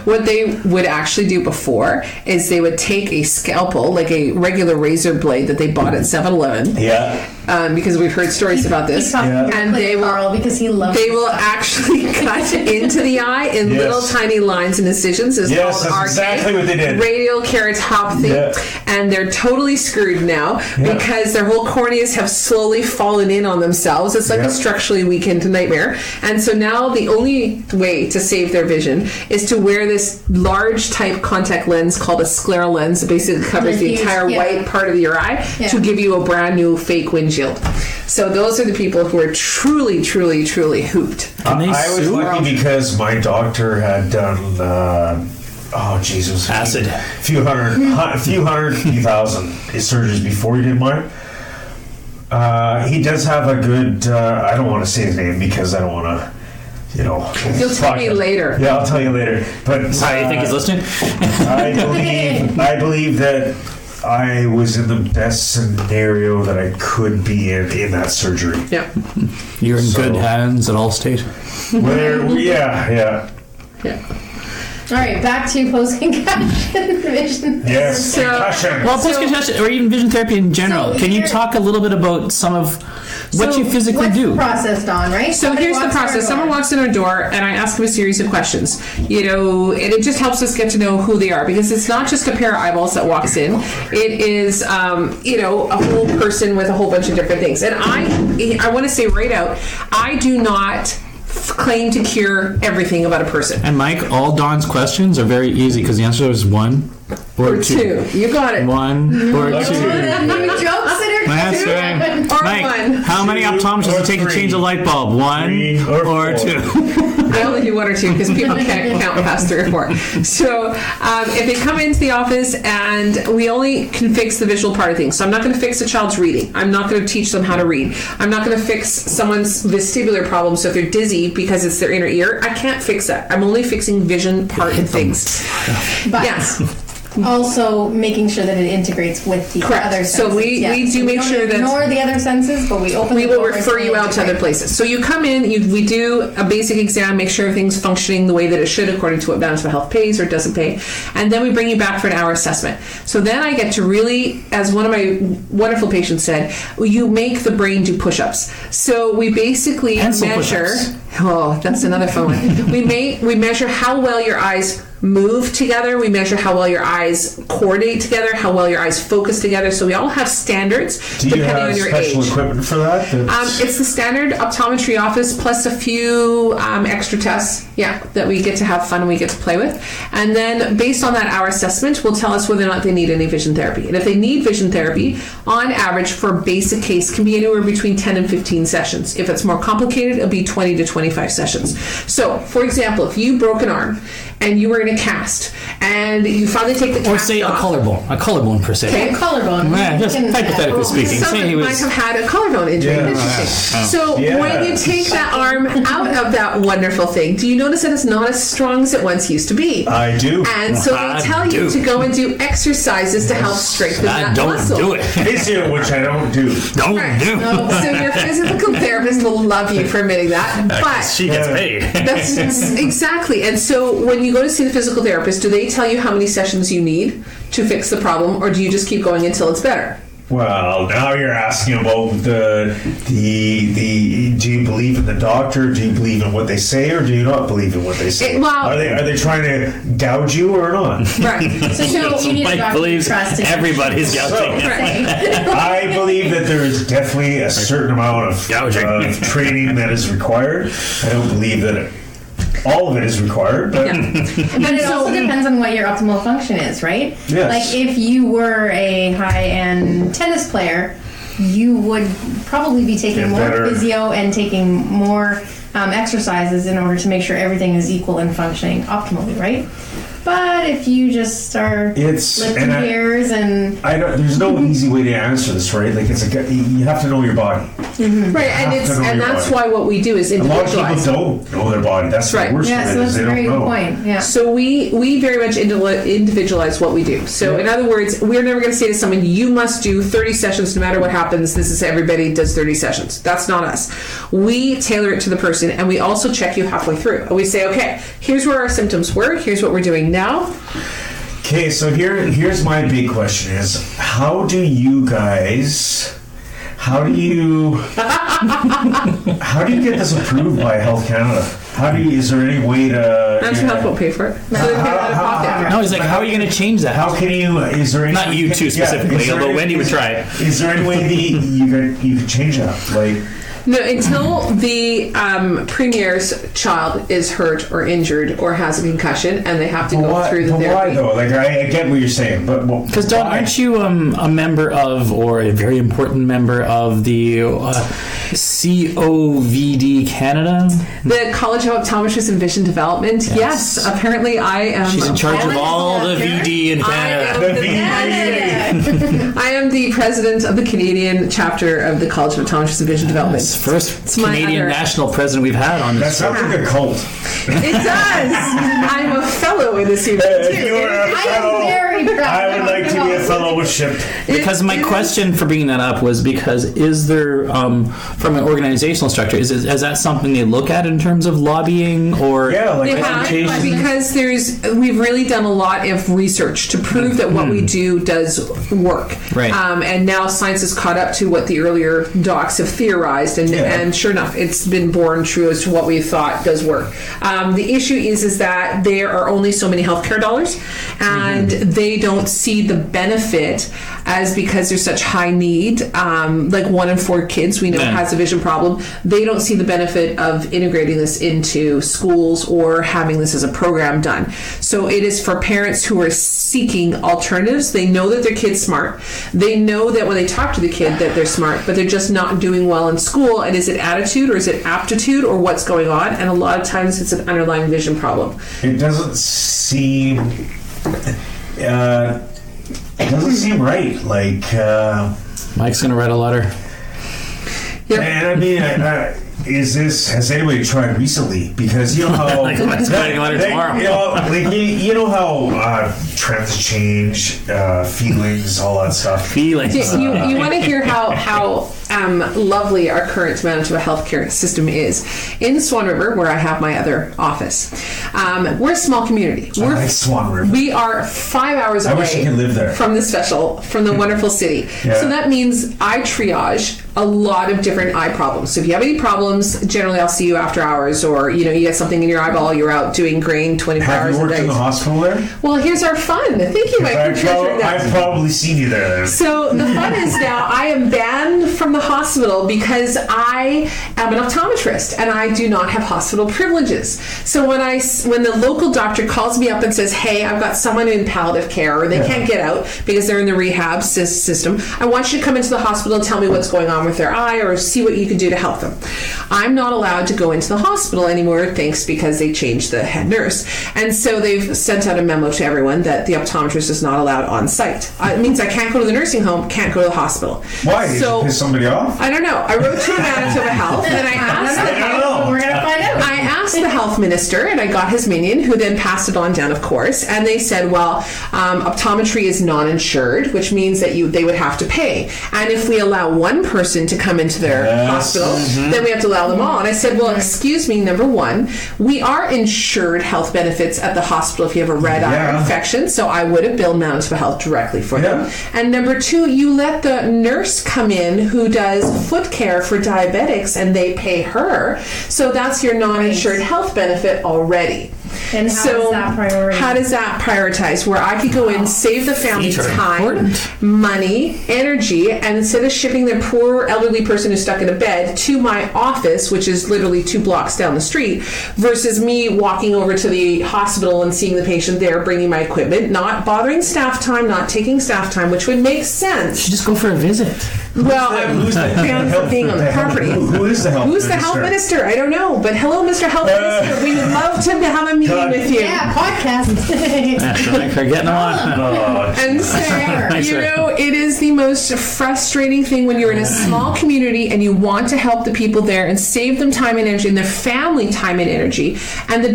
what they would actually do before is they would take a scalpel, like a regular razor blade that they bought at 7-Eleven. Yeah. Because we've heard stories about this, and they will because he loves. They will actually cut into the eye in little tiny lines and incisions. It's called that's exactly what they did. Radial keratopathy, and they're totally screwed now because their whole corneas have slowly fallen in on themselves. It's like a structurally weakened nightmare, and so now the only way to save their vision is to wear this large type contact lens called a scleral lens that basically covers the entire white part of your eye to give you a brand new fake windshield. So those are the people who are truly, truly, truly hooped. I was lucky because my doctor had done acid, a few thousand surgeries before he did mine. He does have a good. I don't want to say his name because I don't want to. You'll tell me later. Yeah, I'll tell you later. But sorry, you think he's listening? I believe that I was in the best scenario that I could be in that surgery. Yeah. You're in good hands at Allstate. Yeah. All right, back to post-concussion vision. Yes, concussion. Well, post-concussion or even vision therapy in general. Can you talk a little bit about some of what you physically do? What's the process, Dawn, right? So here's the process. Someone walks in our door and I ask them a series of questions. And it just helps us get to know who they are because it's not just a pair of eyeballs that walks in. It is, a whole person with a whole bunch of different things. And I want to say right out, I do not claim to cure everything about a person. And Mike, all Dawn's questions are very easy because the answer is 1 or 2. You got it. 1 or 2. Jokes that are That's right. Or Mike, 1. how many optometrists does it take to change a light bulb? 1 or 2? I only do 1 or 2 because people can't count past 3 or 4. So if they come into the office and we only can fix the visual part of things. So I'm not going to fix a child's reading. I'm not going to teach them how to read. I'm not going to fix someone's vestibular problem. So if they're dizzy because it's their inner ear, I can't fix that. I'm only fixing vision part of things. But Yes. also making sure that it integrates with the Correct. other senses. So we do make sure that ignore the other senses, but we open. we the will doors refer and you out to other integrate. places. So you come in, we do a basic exam, make sure everything's functioning the way that it should according to what Balance for Health pays or doesn't pay, and then we bring you back for an hour assessment. So then I get to really, as one of my wonderful patients said, you make the brain do push-ups. So we basically Pencil measure. push-ups. Oh, that's another fun one. We measure how well your eyes move together. We measure how well your eyes coordinate together, how well your eyes focus together. So we all have standards Do you depending have on your special age. equipment for that? It's the standard optometry office plus a few extra tests, that we get to have fun and we get to play with. And then based on that, our assessment will tell us whether or not they need any vision therapy. And if they need vision therapy, on average for a basic case can be anywhere between 10 and 15 sessions. If it's more complicated, it'll be 20 to 25 sessions. So, for example, if you broke an arm and you were in a cast and you finally take the cast Or say off, a collarbone per se. Okay. Collarbone. Yeah, just You can- hypothetically speaking. Say someone he might was. have had a collarbone injury. Yeah. Interesting. Oh. So Yeah. when you take that arm out of that wonderful thing, do you notice that it's not as strong as it once used to be? I do. And so I they tell you do. to go and do exercises to help strengthen I that don't muscle. do it. Physio, which I don't do. Don't Right. do. So your physical therapist will love you for admitting that. But She gets paid. that's exactly. And so when you go to see the physical therapist, do they tell you how many sessions you need to fix the problem, or do you just keep going until it's better? Well, now you're asking about the do you believe in the doctor? Do you believe in what they say, or do you not believe in what they say? Well- are they trying to gouge you or not? Right. So you need a Mike doctor you believes trust to everybody's gouging. say. I believe that there is definitely a certain amount of Gouging. training that is required. I don't believe that all of it is required, but But it also depends on what your optimal function is, right? Yes. Like if you were a high-end tennis player, you would probably be taking Get more better. physio and taking more exercises in order to make sure everything is equal and functioning optimally, right? But if you just are lifting gears and I don't. There's no easy way to answer this, right? Like you have to know your body. Right, and that's why what we do is A lot of people individualize. don't know their body. That's Right. the worst yeah, of so it that's is a they very don't good know. point. Yeah. So we very much individualize what we do. So in other words, we're never going to say to someone, you must do 30 sessions no matter what happens. This is everybody does 30 sessions. That's not us. We tailor it to the person, and we also check you halfway through. And we say, okay, here's where our symptoms were. Here's what we're doing now. Okay, so here's my big question: is how do you guys? How do you get this approved by Health Canada? Is there any way to? National Health won't pay for it. So they pay out of pocket. No, he's like, how are you going to change that? How can you? Is there any? Not you two specifically, is there although any- Wendy would try it. Is there any way you could change that? Like, No, until the premier's child is hurt or injured or has a concussion, and they have to go through the But why therapy. though? Like, I get what you're saying, but Because Don, why? aren't you a member of, or a very important member of the COVD Canada? The College of Optometrists and Vision Development. Yes, apparently I am. She's in charge of all the VD in I Canada. am The the VD. I am the president of the Canadian chapter of the College of Optometrists and Vision Development. First my Canadian other- national president we've had on That this. sounds like a cult. It does. I'm a fellow in this unit If you too. were a I am fellow, very proud. I would like to be a fellowship. Because my question for bringing that up was because is there, from an organizational structure, is that something they look at in terms of lobbying or Yeah, like They have, education? because we've really done a lot of research to prove that what we do does work. Right. And now science has caught up to what the earlier docs have theorized, and sure enough, it's been borne true as to what we thought does work. The issue is that there are only so many healthcare dollars, and they don't see the benefit benefit as because there's such high need, like 1 in 4 kids we know has a vision problem. They don't see the benefit of integrating this into schools or having this as a program done. So it is for parents who are seeking alternatives. They know that their kid's smart. They know that when they talk to the kid that they're smart, but they're just not doing well in school. And is it attitude or is it aptitude or what's going on? And a lot of times it's an underlying vision problem. It doesn't seem right. Like Mike's going to write a letter. Yep. And I mean, has anybody tried recently? Because you know how Mike's writing a letter tomorrow. You know how trends change, feelings, all that stuff. Feelings. You want to hear how lovely our current Manitoba healthcare system is. In Swan River, where I have my other office, we're a small community. I like Swan River. We are 5 hours away. I wish I could live there. From the wonderful city. Yeah. So that means I triage a lot of different eye problems. So if you have any problems, generally I'll see you after hours, or you get something in your eyeball, you're out doing grain 24 hours a day. Have you worked in the hospital there? Well, here's our fun. Thank you, Mike, for treasuring that. I've probably seen you there. So the fun is now I am banned from the hospital because I am an optometrist and I do not have hospital privileges. So when the local doctor calls me up and says, hey, I've got someone in palliative care or they can't get out because they're in the rehab system, I want you to come into the hospital and tell me what's going on with their eye or see what you can do to help them. I'm not allowed to go into the hospital anymore, thanks because they changed the head nurse. And so they've sent out a memo to everyone that the optometrist is not allowed on site. It means I can't go to the nursing home, can't go to the hospital. Why? So, Did you piss somebody off? I don't know. I wrote to Manitoba Health and I asked We're going to find out. I asked the health minister and I got his minion, who then passed it on down, of course, and they said, well, optometry is non-insured, which means that they would have to pay. And if we allow one person to come into their hospital, then we have to allow them all. And I said, well, excuse me, number one, we are insured health benefits at the hospital if you have a red eye infection, so I would have billed Manitoba Health directly for them. And number two, you let the nurse come in who does foot care for diabetics and they pay her, so that's your non-insured health benefit already. And how does that prioritize? How does that prioritize? Where I could go in, save the family time, money, energy, and instead of shipping the poor elderly person who's stuck in a bed to my office, which is literally 2 blocks down the street, versus me walking over to the hospital and seeing the patient there, bringing my equipment, not bothering staff time, not taking staff time, which would make sense. You just go for a visit. Well, Who's the fans being on the property. Who is the health Who's minister? the health minister? I don't know. But hello, Mr. Health Minister. We would love to have a meeting with you. Yeah, podcast. Thanks for getting on. And so, it is the most frustrating thing when you're in a small community and you want to help the people there and save them time and energy and their family time and energy. And the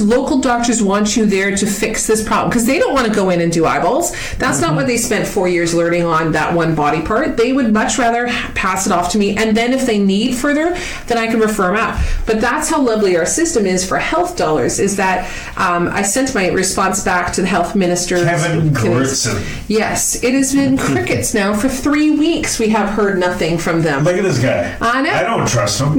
local doctors want you there to fix this problem because they don't want to go in and do eyeballs. That's not what they spent 4 years learning on that one body part. They would much rather pass it off to me. And then if they need further, then I can refer them out. But that's how lovely our system is for health dollars, is that I sent my response back to the health minister. Kevin Gortson. Yes, it has been crickets now for 3 weeks. We have heard nothing from them. Look at this guy. I know. I don't trust him.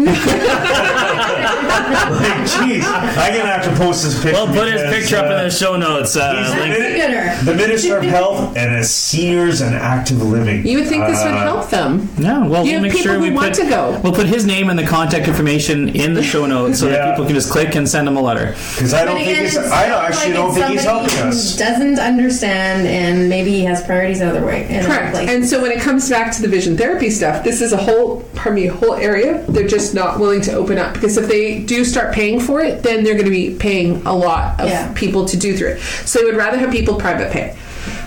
Jeez, I'm gonna have to post this picture. We'll put his picture up in the show notes. The Minister of Health and his Seniors and Active Living. You would think this would help them. No, well, You we'll have make people sure who want to go. We'll put his name and the contact information in the show notes so that people can just click and send him a letter. Because I actually don't think he's helping us. Doesn't understand, and maybe he has priorities other way. Correct. And so when it comes back to the vision therapy stuff, this is a whole area they're just not willing to open up, because if they do start paying for it, then they're going to be paying a lot of people to do through it. So they would rather have people private pay.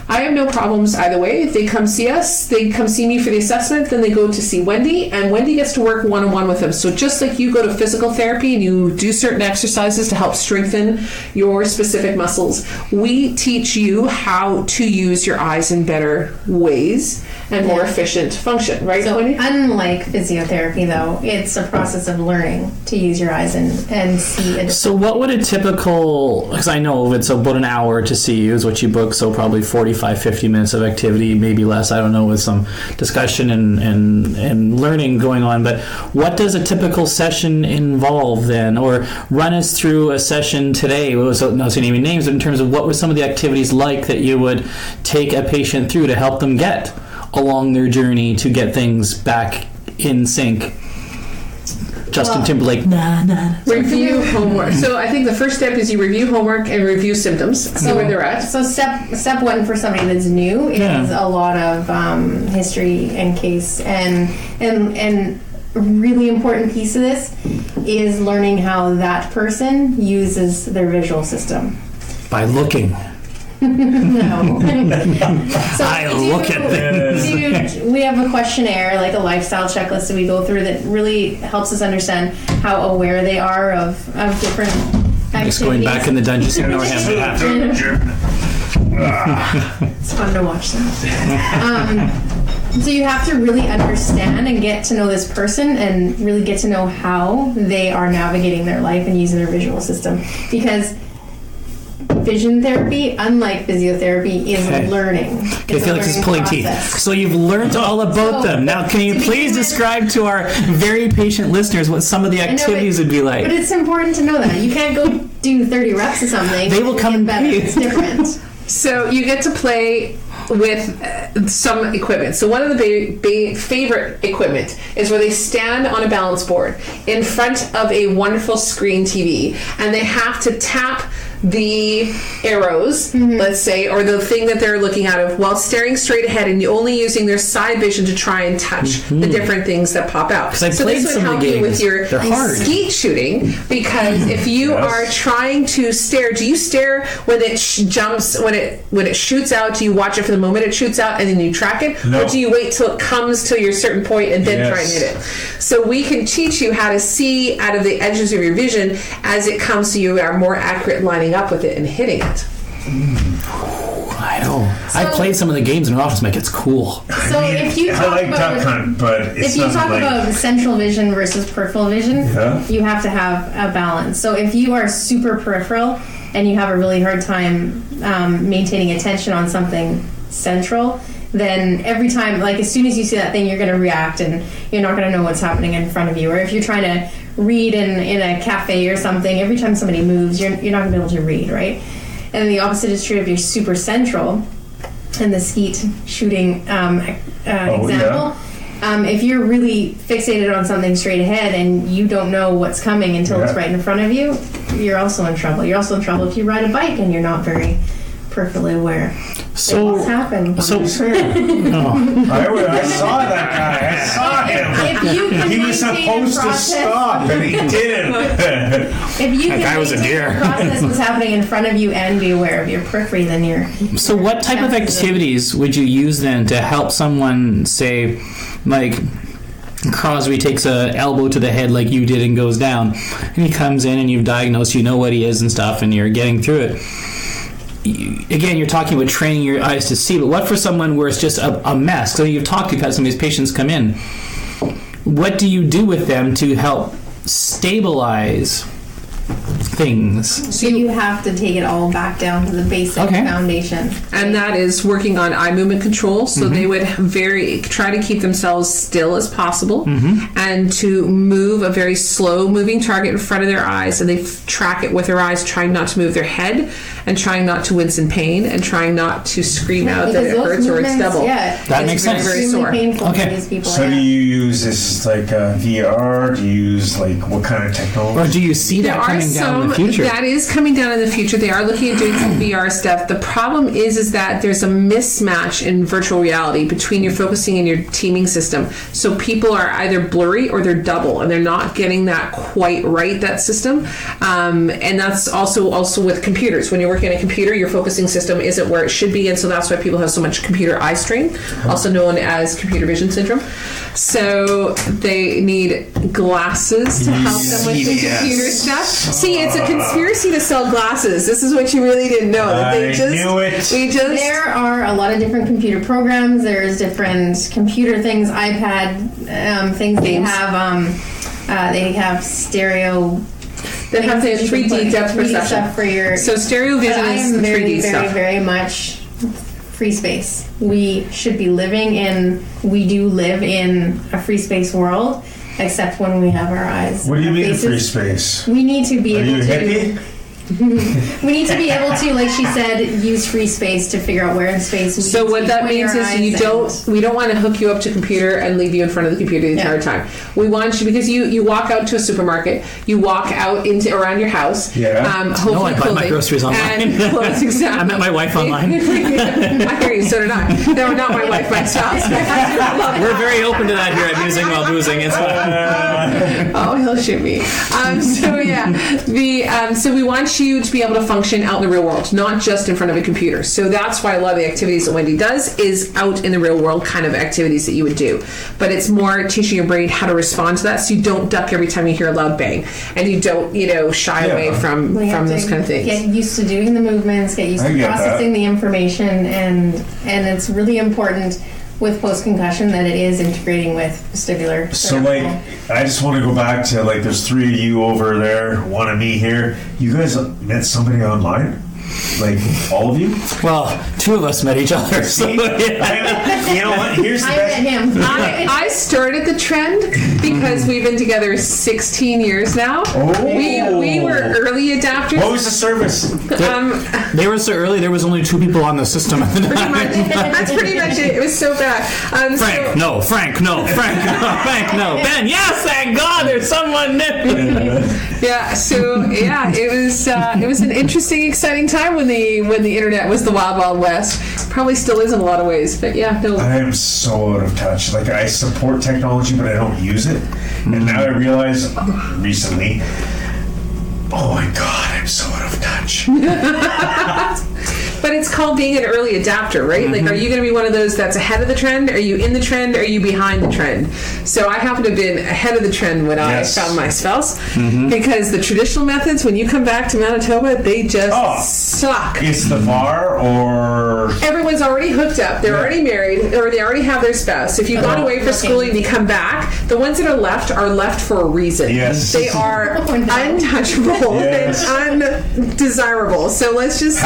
I have no problems either way. If they come see us, they come see me for the assessment, then they go to see Wendy, and Wendy gets to work one-on-one with them. So just like you go to physical therapy and you do certain exercises to help strengthen your specific muscles, we teach you how to use your eyes in better ways and more efficient function, right, So Wendy? unlike physiotherapy, though, it's a process of learning to use your eyes and see a So what would a typical, because I know it's about an hour to see you is what you book, so probably 45, 50 minutes of activity, maybe less, I don't know, with some discussion and learning going on, but what does a typical session involve then? Or run us through a session today, not saying any names, but in terms of what were some of the activities like that you would take a patient through to help them get along their journey to get things back in sync? Justin Timberlake. Review homework. So I think the first step is you review homework and review symptoms, see where they're at. So step one for somebody that's new is a lot of history and case, and a really important piece of this is learning how that person uses their visual system. By looking. No. So Look at things. we have a questionnaire, like a lifestyle checklist that we go through that really helps us understand how aware they are of different activities. Just going back in the dungeon, seeing our hands are happy. It's fun to watch them. So you have to really understand and get to know this person and really get to know how they are navigating their life and using their visual system. Because vision therapy, unlike physiotherapy, is learning. Okay, Felix is pulling teeth. So you've learned all about them. Now, can you please describe to our very patient listeners what some of the activities would be like? But it's important to know that. You can't go do 30 reps of something. They will come and better. pay. It's different. So you get to play with some equipment. So one of the favorite equipment is where they stand on a balance board in front of a wonderful screen TV, and they have to tap the arrows, let's say, or the thing that they're looking out of while staring straight ahead and only using their side vision to try and touch the different things that pop out. Because I so played this would some of help the you games. with your They're hard. skeet shooting, because if you are trying to stare, do you stare when it jumps, when it shoots out? Do you watch it for the moment it shoots out and then you track it? No. Or do you wait till it comes to your certain point and then try and hit it? So we can teach you how to see out of the edges of your vision as it comes, so you are more accurate lining up with it and hitting it. I know. I played some of the games in our office, Mike. It's cool. So if you talk I like about duck hunt, but it's if you not talk like about central vision versus peripheral vision, you have to have a balance. So if you are super peripheral and you have a really hard time maintaining attention on something central, then every time, like as soon as you see that thing, you're going to react and you're not going to know what's happening in front of you. Or if you're trying to read in a cafe or something, every time somebody moves, you're not going to be able to read, right? And the opposite is true if you're super central. And the skeet shooting example, if you're really fixated on something straight ahead and you don't know what's coming until it's right in front of you, you're also in trouble. You're also in trouble if you ride a bike and you're not very peripherally aware. So, What's happened? I saw that guy. I saw him. If you can He was maintain a supposed to process- stop, and he didn't. If you can guy was a maintain deer. the process what's happening in front of you and be aware of your periphery, then you're. So what type of activities would you use then to help someone, say, like Crosby takes a elbow to the head like you did and goes down, and he comes in and you've diagnosed, you know what he is and stuff, and you're getting through it. Again, you're talking about training your eyes to see, but what for someone where it's just a mess? So you've had some of these patients come in. What do you do with them to help stabilize things? So you have to take it all back down to the basic foundation. And that is working on eye movement control. So they would try to keep themselves still as possible and to move a very slow moving target in front of their eyes. And they track it with their eyes, trying not to move their head and trying not to wince in pain and trying not to scream out that it hurts or it's double. That makes sense. Very Extremely sore. painful Okay. for these people. So do you use this like VR? Do you use like what kind of technology? Or do you see There that are coming down in the future? that is coming down in the future. They are looking at doing some VR stuff. The problem is that there's a mismatch in virtual reality between your focusing and your teaming system. So people are either blurry or they're double, and they're not getting that quite right, that system. And that's also with computers. When you're working on a computer, your focusing system isn't where it should be, and so that's why people have so much computer eye strain, also known as computer vision syndrome. So they need glasses to help them with the computer stuff. See, it's a conspiracy to sell glasses. This is what you really didn't know. That they I knew it. There are a lot of different computer programs. There's different computer things, iPad things. They have stereo. They have the 3D depth perception stuff for your. So stereo vision is the 3D stuff. Very much free space. We should be living in. We do live in a free space world, except when we have our eyes. What do you mean faces. free space? We need to be Are you able a to. hippie? We need to be able to, like she said, use free space to figure out where in space. So what that means is we don't want to hook you up to a computer and leave you in front of the computer the entire time. We want you, because you walk out to a supermarket, you walk out into around your house. Yeah. Hopefully I buy my groceries online. And clothes, exactly. I met my wife online. I hear you. So did I. No, not my wife, my spouse. We're very open to that here at Musing While Boozing. It's Oh, he'll shoot me. So we want you to be able to function out in the real world, not just in front of a computer. So that's why a lot of the activities that Wendy does is out in the real world kind of activities that you would do. But it's more teaching your brain how to respond to that, so you don't duck every time you hear a loud bang, and you don't, shy away from those kind of things. Get used to doing the movements, get used to processing the information, and it's really important with post-concussion that it is integrating with vestibular. So, I just want to go back to, there's 3 of you over there, 1 of me here. You guys met somebody online? All of you? Well, 2 of us met each other. So, You know what? Here's the best. I met him. I started the trend because we've been together 16 years now. Oh. We were early adapters. What was the service? They were so early, there was only 2 people on the system at the time. That's pretty much it. It was so bad. Frank, no. Frank, no. Frank, no. Ben, yes, thank God, there's someone new. It was an interesting, exciting time when the internet was the wild, wild west. Probably still is in a lot of ways, but I am so out of touch. I support technology, but I don't use it. And now I realize recently, oh my God, I'm so out of touch. But it's called being an early adapter, right? Are you going to be one of those that's ahead of the trend? Are you in the trend? Are you behind the trend? So I happen to have been ahead of the trend when I found my spouse, because the traditional methods, when you come back to Manitoba, they just suck. It's the bar, or everyone's already hooked up, they're already married, or they already have their spouse. If you've gone away for schooling and you come back, the ones that are left for a reason. Yes. They are untouchable and undesirable. So let's just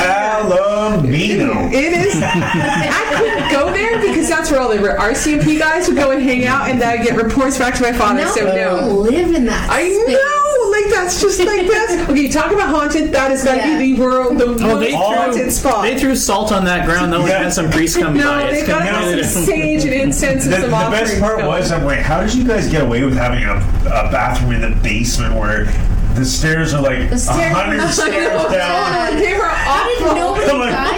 Palomino. It is. I couldn't go there because that's where all the RCMP guys would go and hang out, and I'd get reports back to my father. No, so no, live in that. I space. know. That's just this. Okay, talk about haunted. That is going to be the world, the most haunted spot. They threw salt on that ground. Though we had some priests come by. No, they got some sage and incense and some The best part was, I'm like, how did you guys get away with having a bathroom in the basement where the stairs are 100 stairs down? They were awful.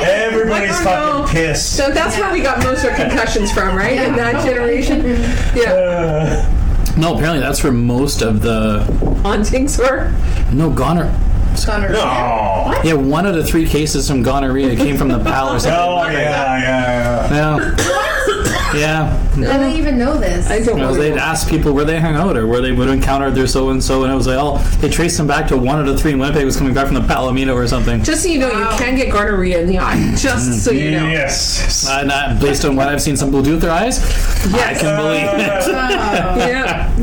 Everybody's fucking pissed. So that's where we got most of our concussions from, right? In that generation. Yeah. No, apparently that's where most of the hauntings were. No, gonorrhea. No. Yeah, 1 out of 3 cases from gonorrhea came from the pal or something. Oh, yeah. Yeah. I don't even know this. I don't know. They'd ask people where they hung out or where they would encounter their so-and-so, and it was they traced them back to 1 out of 3 in Winnipeg was coming back from the Palomino or something. Just so you know, you can get gonorrhea in the eye. Just so you know. Yes. Not based on what I've seen some people do with their eyes, I can believe it.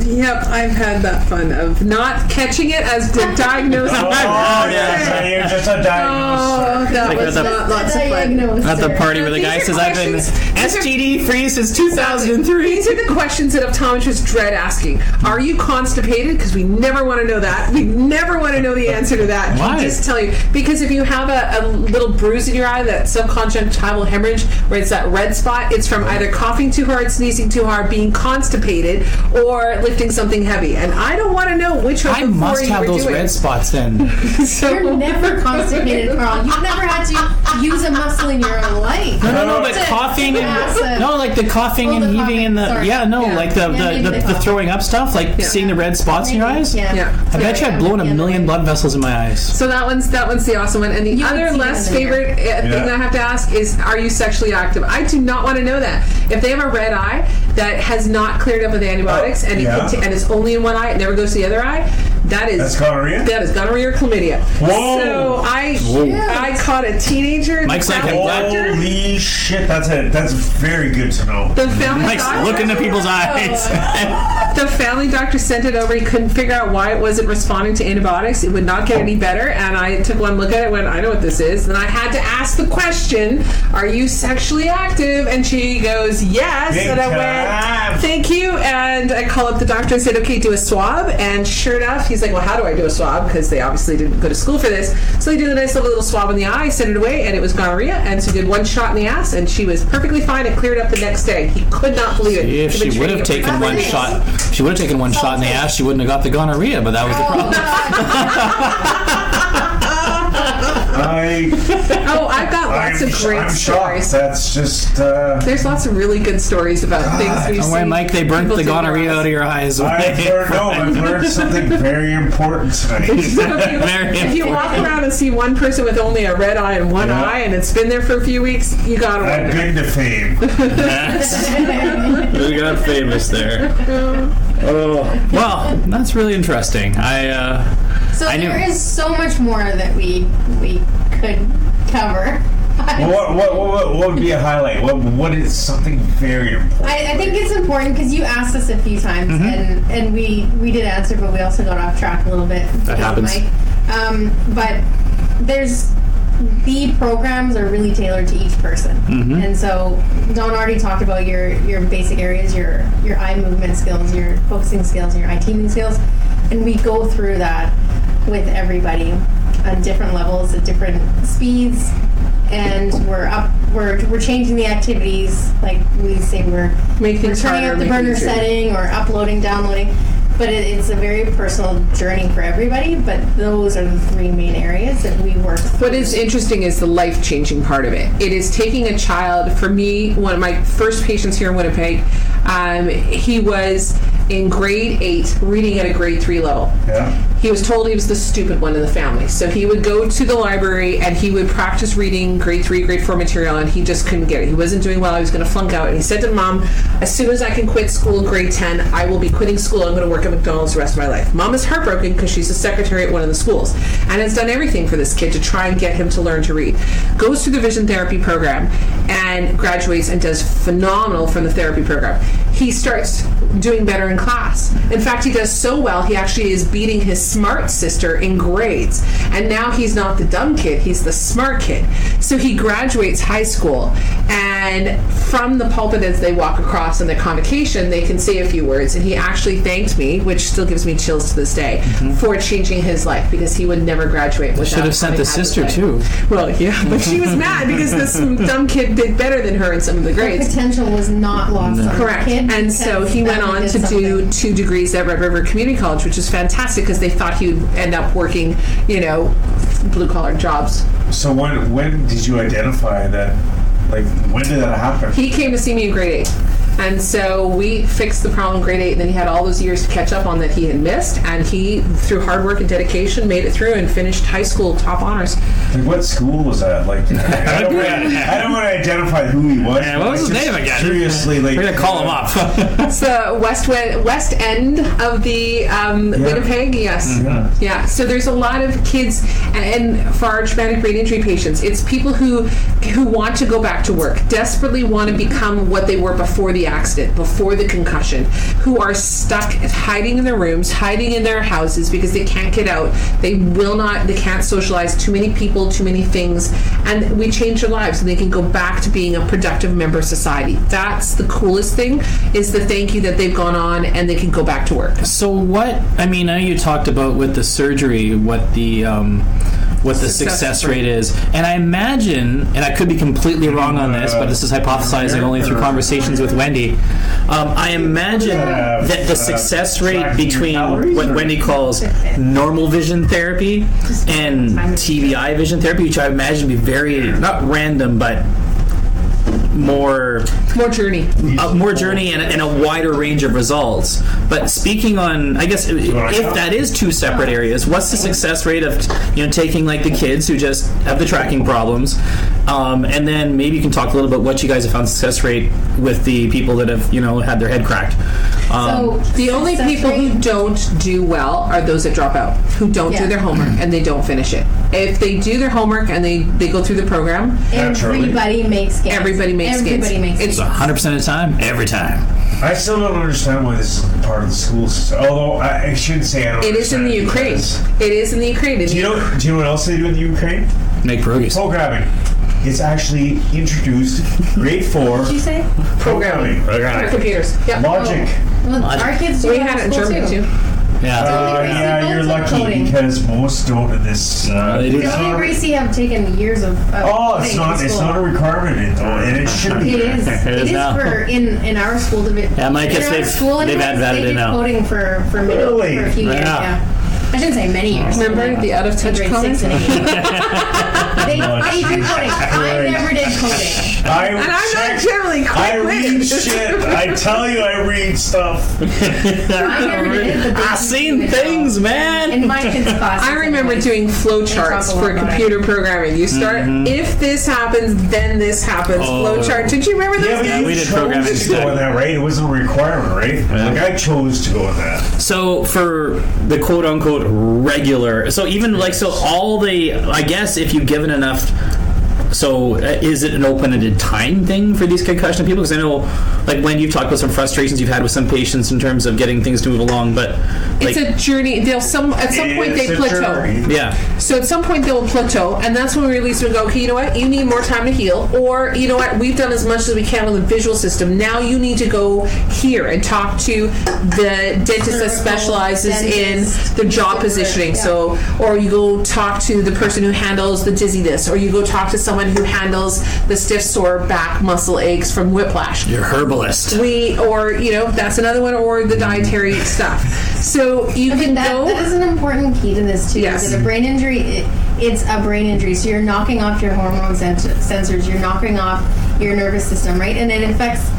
Yep, I've had that fun of not catching it as the diagnosis. You're just a diagnosis. That was not lots of fun. At the party where the guy says, I've been STD-free since 2003. These are the questions that optometrists dread asking. Are you constipated? Because we never want to know that. We never want to know the answer to that. Why? We'll just tell you. Because if you have a little bruise in your eye, that subconjunctival hemorrhage, where it's that red spot, it's from either coughing too hard, sneezing too hard, being constipated, or lifting something heavy. And I don't want to know which of the 4 you were doing. I must have those red spots then. You're never constipated, Carl. You've never had to use a muscle in your life. No, but coughing and the coughing and heaving and the the throwing up stuff, seeing the red spots in your eyes. Yeah. I bet you I'd blown 1 million blood vessels in my eyes. So that one's the awesome one. And the other less favorite thing that I have to ask is, are you sexually active? I do not want to know that. If they have a red eye that has not cleared up with antibiotics and it's only in one eye, it never goes to the other eye, That's gonorrhea? That is gonorrhea or chlamydia. Whoa. So I caught a teenager. Mike's like, holy shit, that's very good to know. The family Mike's doctor, look into people's eyes. the family doctor sent it over. He couldn't figure out why it wasn't responding to antibiotics. It would not get any better. And I took one look at it and went, I know what this is. And I had to ask the question, are you sexually active? And she goes, yes. Big and I time. went, thank you. And I called up the doctor and said, okay, do a swab. And sure enough, he's like, well, how do I do a swab? Because they obviously didn't go to school for this. So they did a nice little swab in the eye, sent it away, and it was gonorrhea. And so he did one shot in the ass, and she was perfectly fine. It cleared up the next day. He could not believe it. If she would have taken one shot, she would have taken one shot in the ass. She wouldn't have got the gonorrhea, but that was the problem. I've got lots of great I'm stories. shocked. That's just. There's lots of really good stories about things we've Don't worry, seen. Mike, they burnt people the do gonorrhea wrong. out of your eyes. I've learned something very important tonight. If you walk around and see one person with only a red eye and one eye, and it's been there for a few weeks, you gotta I've wonder. been to fame. We got famous there. Oh, well, that's really interesting. So I knew- there is so much more that we could cover. What would be a highlight? What is something very important? I think it's important because you asked us a few times, and we did answer, but we also got off track a little bit. That happens. But the programs are really tailored to each person, and so Don already talked about your basic areas, your eye movement skills, your focusing skills, and your eye teaming skills, and we go through that with everybody on different levels at different speeds. And we're changing the activities, like we say we're turning up the burner setting or uploading, downloading. But it's a very personal journey for everybody, but those are the three main areas that we work through. What is interesting is the life-changing part of it. It is taking a child, for me, one of my first patients here in Winnipeg, he was in grade 8, reading at a grade 3 level. Yeah. He was told he was the stupid one in the family. So he would go to the library and he would practice reading grade 3, grade 4 material, and he just couldn't get it. He wasn't doing well. He was going to flunk out. And he said to Mom, as soon as I can quit school in grade 10, I will be quitting school. I'm going to work at McDonald's the rest of my life. Mom is heartbroken because she's a secretary at one of the schools and has done everything for this kid to try and get him to learn to read. Goes through the vision therapy program and graduates and does phenomenal from the therapy program. He starts doing better in class. In fact, he does so well, he actually is beating his smart sister in grades. And now he's not the dumb kid, he's the smart kid. So he graduates high school, and from the pulpit as they walk across in the convocation, they can say a few words. And he actually thanked me, which still gives me chills to this day, for changing his life, because he would never graduate without Should have sent the having had sister this too. life. Well, yeah, but she was mad because this dumb kid did better than her in some of the The grades. potential was not lost on Correct. the kid. And so because he went family on did to do something. 2 degrees at Red River Community College, which is fantastic because they thought he would end up working, blue collar jobs. So when did you identify that? Like, when did that happen? He came to see me in grade 8. And so we fixed the problem in grade 8, and then he had all those years to catch up on that he had missed, and he, through hard work and dedication, made it through and finished high school top honors. Like, what school was that? Like, I don't want to identify who he was. Yeah, what was his name again? Seriously, like, We're gonna call him up. It's the west end of the Winnipeg, yes. Yeah, so there's a lot of kids, and for our traumatic brain injury patients, it's people who want to go back to work, desperately want to become what they were before the accident, before the concussion, who are stuck hiding in their rooms, hiding in their houses because they can't get out. They can't socialize, too many people, too many things, and we change their lives and they can go back to being a productive member of society. That's the coolest thing, is the thank you that they've gone on and they can go back to work. So I know you talked about with the surgery, what the success rate is. And I imagine, and I could be completely wrong on this, but this is hypothesizing only through conversations with Wendy. I imagine that the success rate between what Wendy calls normal vision therapy and TBI vision therapy, which I imagine be very, not random, but more journey and a wider range of results. But speaking on, I guess, if that is 2 separate areas, what's the success rate of taking like the kids who just have the tracking problems And then maybe you can talk a little bit what you guys have found success rate with the people that have, had their head cracked. So the only people who don't do well are those that drop out, who don't do their homework and they don't finish it. If they do their homework and they go through the program, everybody makes gains. Everybody makes gains. It's 100% of the time, every time. I still don't understand why this is part of the school system. Although I shouldn't say I don't. It is in the Ukraine. It is in the Ukraine. Do you know what else they do in the Ukraine? Make pierogies. Programming. It's actually introduced grade 4. What did you say? Programming. For computers. Yep. Logic. Well, our kids do We had it in Germany too. Yeah. You're lucky coding. because most don't in this. They do. Philly and Gracie have taken years of it's not a requirement, and it should be. It is. It is now. for in our school division. Yeah, my kids, they've added it now. Coding for a few years. Yeah. I shouldn't say many years. Remember the out of touch grade comments? 6 and 8. They do coding. I never did coding. And I'm not generally quick I read shit. I tell you, I read stuff. I never did. But I've seen things, man. in my kids' class. I remember doing flow charts for computer programming. You start, if this happens, then this happens. Flow chart. Did you remember those guys? we did programming to go in that, right? It wasn't a requirement, right? Like I chose to go in that. So for the quote-unquote regular, so even all the, I guess if you've given enough, so is it an open-ended time thing for these concussion people? Because I know, when you've talked about some frustrations you've had with some patients in terms of getting things to move along, but it's a journey. At some point they plateau. Yeah. So at some point they will plateau, and that's when we release and go, okay, you know what? You need more time to heal, or you know what? We've done as much as we can on the visual system. Now you need to go here and talk to the dentist that specializes in the jaw positioning. Yeah. So, or you go talk to the person who handles the dizziness, or you go talk to someone who handles the stiff sore back muscle aches from whiplash. Your herbalist. That's another one, or the dietary stuff. So you can go. That is an important key to this too. Yes. That a brain injury, it's a brain injury. So you're knocking off your hormone sensors. You're knocking off your nervous system, right? And it affects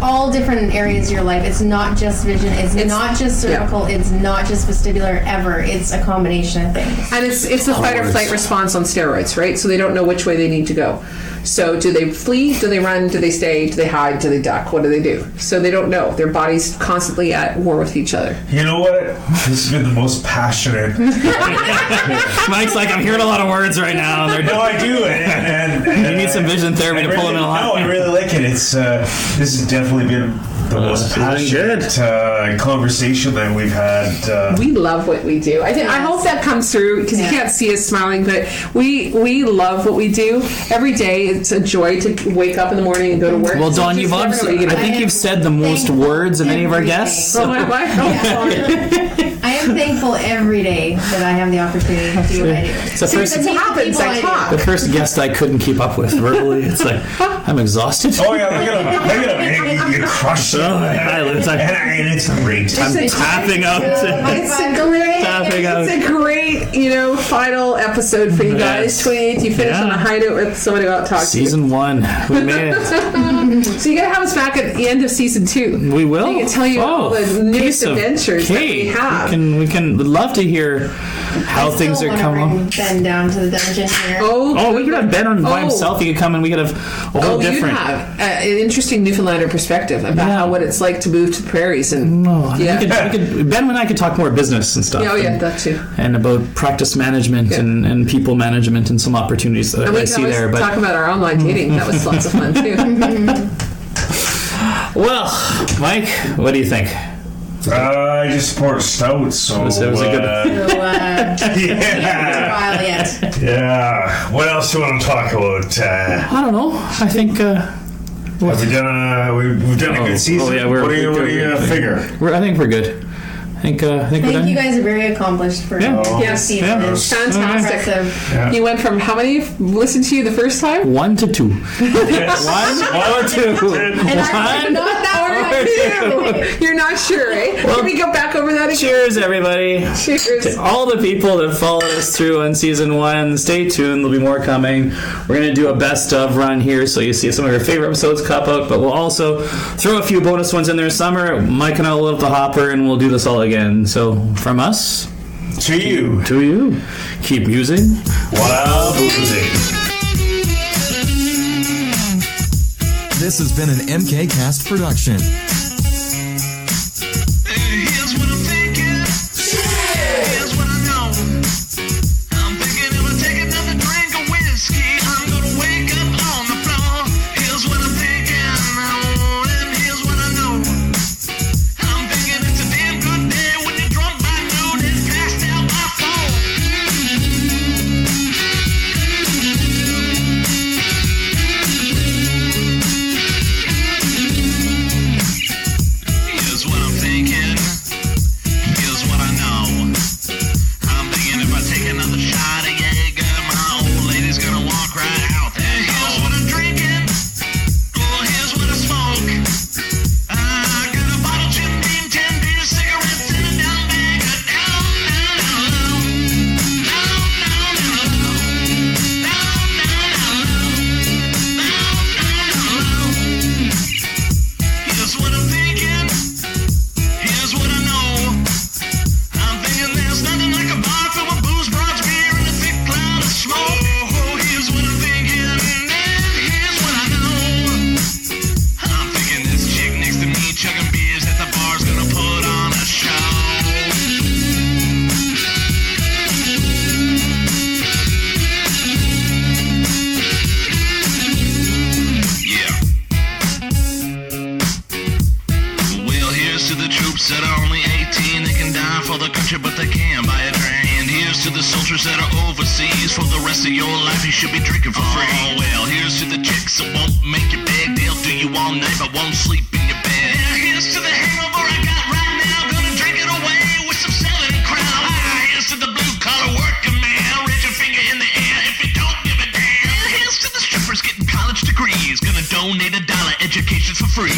all different areas of your life. It's not just vision. It's not just cervical. Yeah. It's not just vestibular. Ever. It's a combination of things. And it's the fight or flight response on steroids, right? So they don't know which way they need to go. So do they flee? Do they run? Do they stay? Do they hide? Do they duck? What do they do? So they don't know. Their body's constantly at war with each other. You know what? This has been the most passionate. Mike's like, I'm hearing a lot of words right now. No, I do. And you need some vision therapy to pull them in a lot. No, I really like it. It's this has definitely been the most passionate conversation that we've had. We love what we do. I hope that comes through because you can't see us smiling, but we love what we do every day. It's a joy to wake up in the morning and go to work. Well, Dawn, you've obviously, I think you've said the most words of any of our guests. So. I am thankful every day that I have the opportunity to do what I do. It's the first, it happens. I talk. The first guest I couldn't keep up with verbally. It's like, I'm exhausted. Oh, yeah, look at him. You crushed it. And it's great. I'm tapping out. It's a great, final episode for you guys. 28th, you finish on a high note with somebody about talking. Season 1. We made it. So you got to have us back at the end of season 2. We will. We can tell you all the newest adventures that we have. We'd love to hear how things are coming. Ben down to the dungeon here. We could have Ben on by himself. He could come and we could have a whole different. You'd have an interesting Newfoundlander perspective about what it's like to move to the prairies and Ben and I could talk more business and stuff. That too. And about practice management and people management and some opportunities that I see there. But talk about our online dating. That was lots of fun too. Well, Mike, what do you think? I just poured stout, so it was a good. While yet. Yeah. What else do you want to talk about? I don't know. I think. Have we done we've done a good season? Oh, yeah, what do you figure? I think we're good. I think we're done. You guys are very accomplished for season. It's fantastic. Yeah. You went from how many listened to you the first time? 1 to 2. 1 or 2. And I'm not that or 2. You're not sure, eh? Well, can we go back over that again? Cheers, everybody. Cheers. To all the people that followed us through on season 1. Stay tuned. There'll be more coming. We're going to do a best of run here, so you see some of our favorite episodes pop out, but we'll also throw a few bonus ones in there summer. Mike and I will load up the hopper, and we'll do this all again. So from us to you, keep musing while boozing. This has been an MKCast production. Here's what I'm thinking. Here's what I know. I'm thinking if I take another drink of whiskey, I'm gonna wake up on the floor. Here's what I'm thinking. Oh, and here's what I know. I'm thinking it's a damn good day when you're drunk by noon and passed out by 4. Here's what I'm thinking. Here's what I know. I'm thinking if I take another shot of Jaeger, my old lady's gonna walk right out there. Here's what I'm drinking. Oh, here's what I smoke. I got a bottle, Jim Beam, 10 beers, cigarettes, and a down bag of down. Here's what I'm thinking. Here's what I know. I'm thinking there's nothing like a bar filled with booze, broads, beer, and a thick cloud of smoke. Oh, here's what I'm thinking. And here's what I know. I'm thinking this chick next to me chugging beers at the bar's gonna put on a show. Yeah. Well, here's to the troops that are only 18. They can die for the country, but they can't buy a train. Here's to the soldiers that are overseas. For the rest of your life, you should be drinking for free. Oh, well, here's to the chicks that won't make you beg. They'll do you all night, but won't sleep in your bed. Yeah, here's to the hangover I got right now. Gonna drink it away with some selling crown. Here's to the blue-collar working man. Raise your finger in the air if you don't give a damn. Here's to the strippers getting college degrees. Gonna donate $1, education's for free.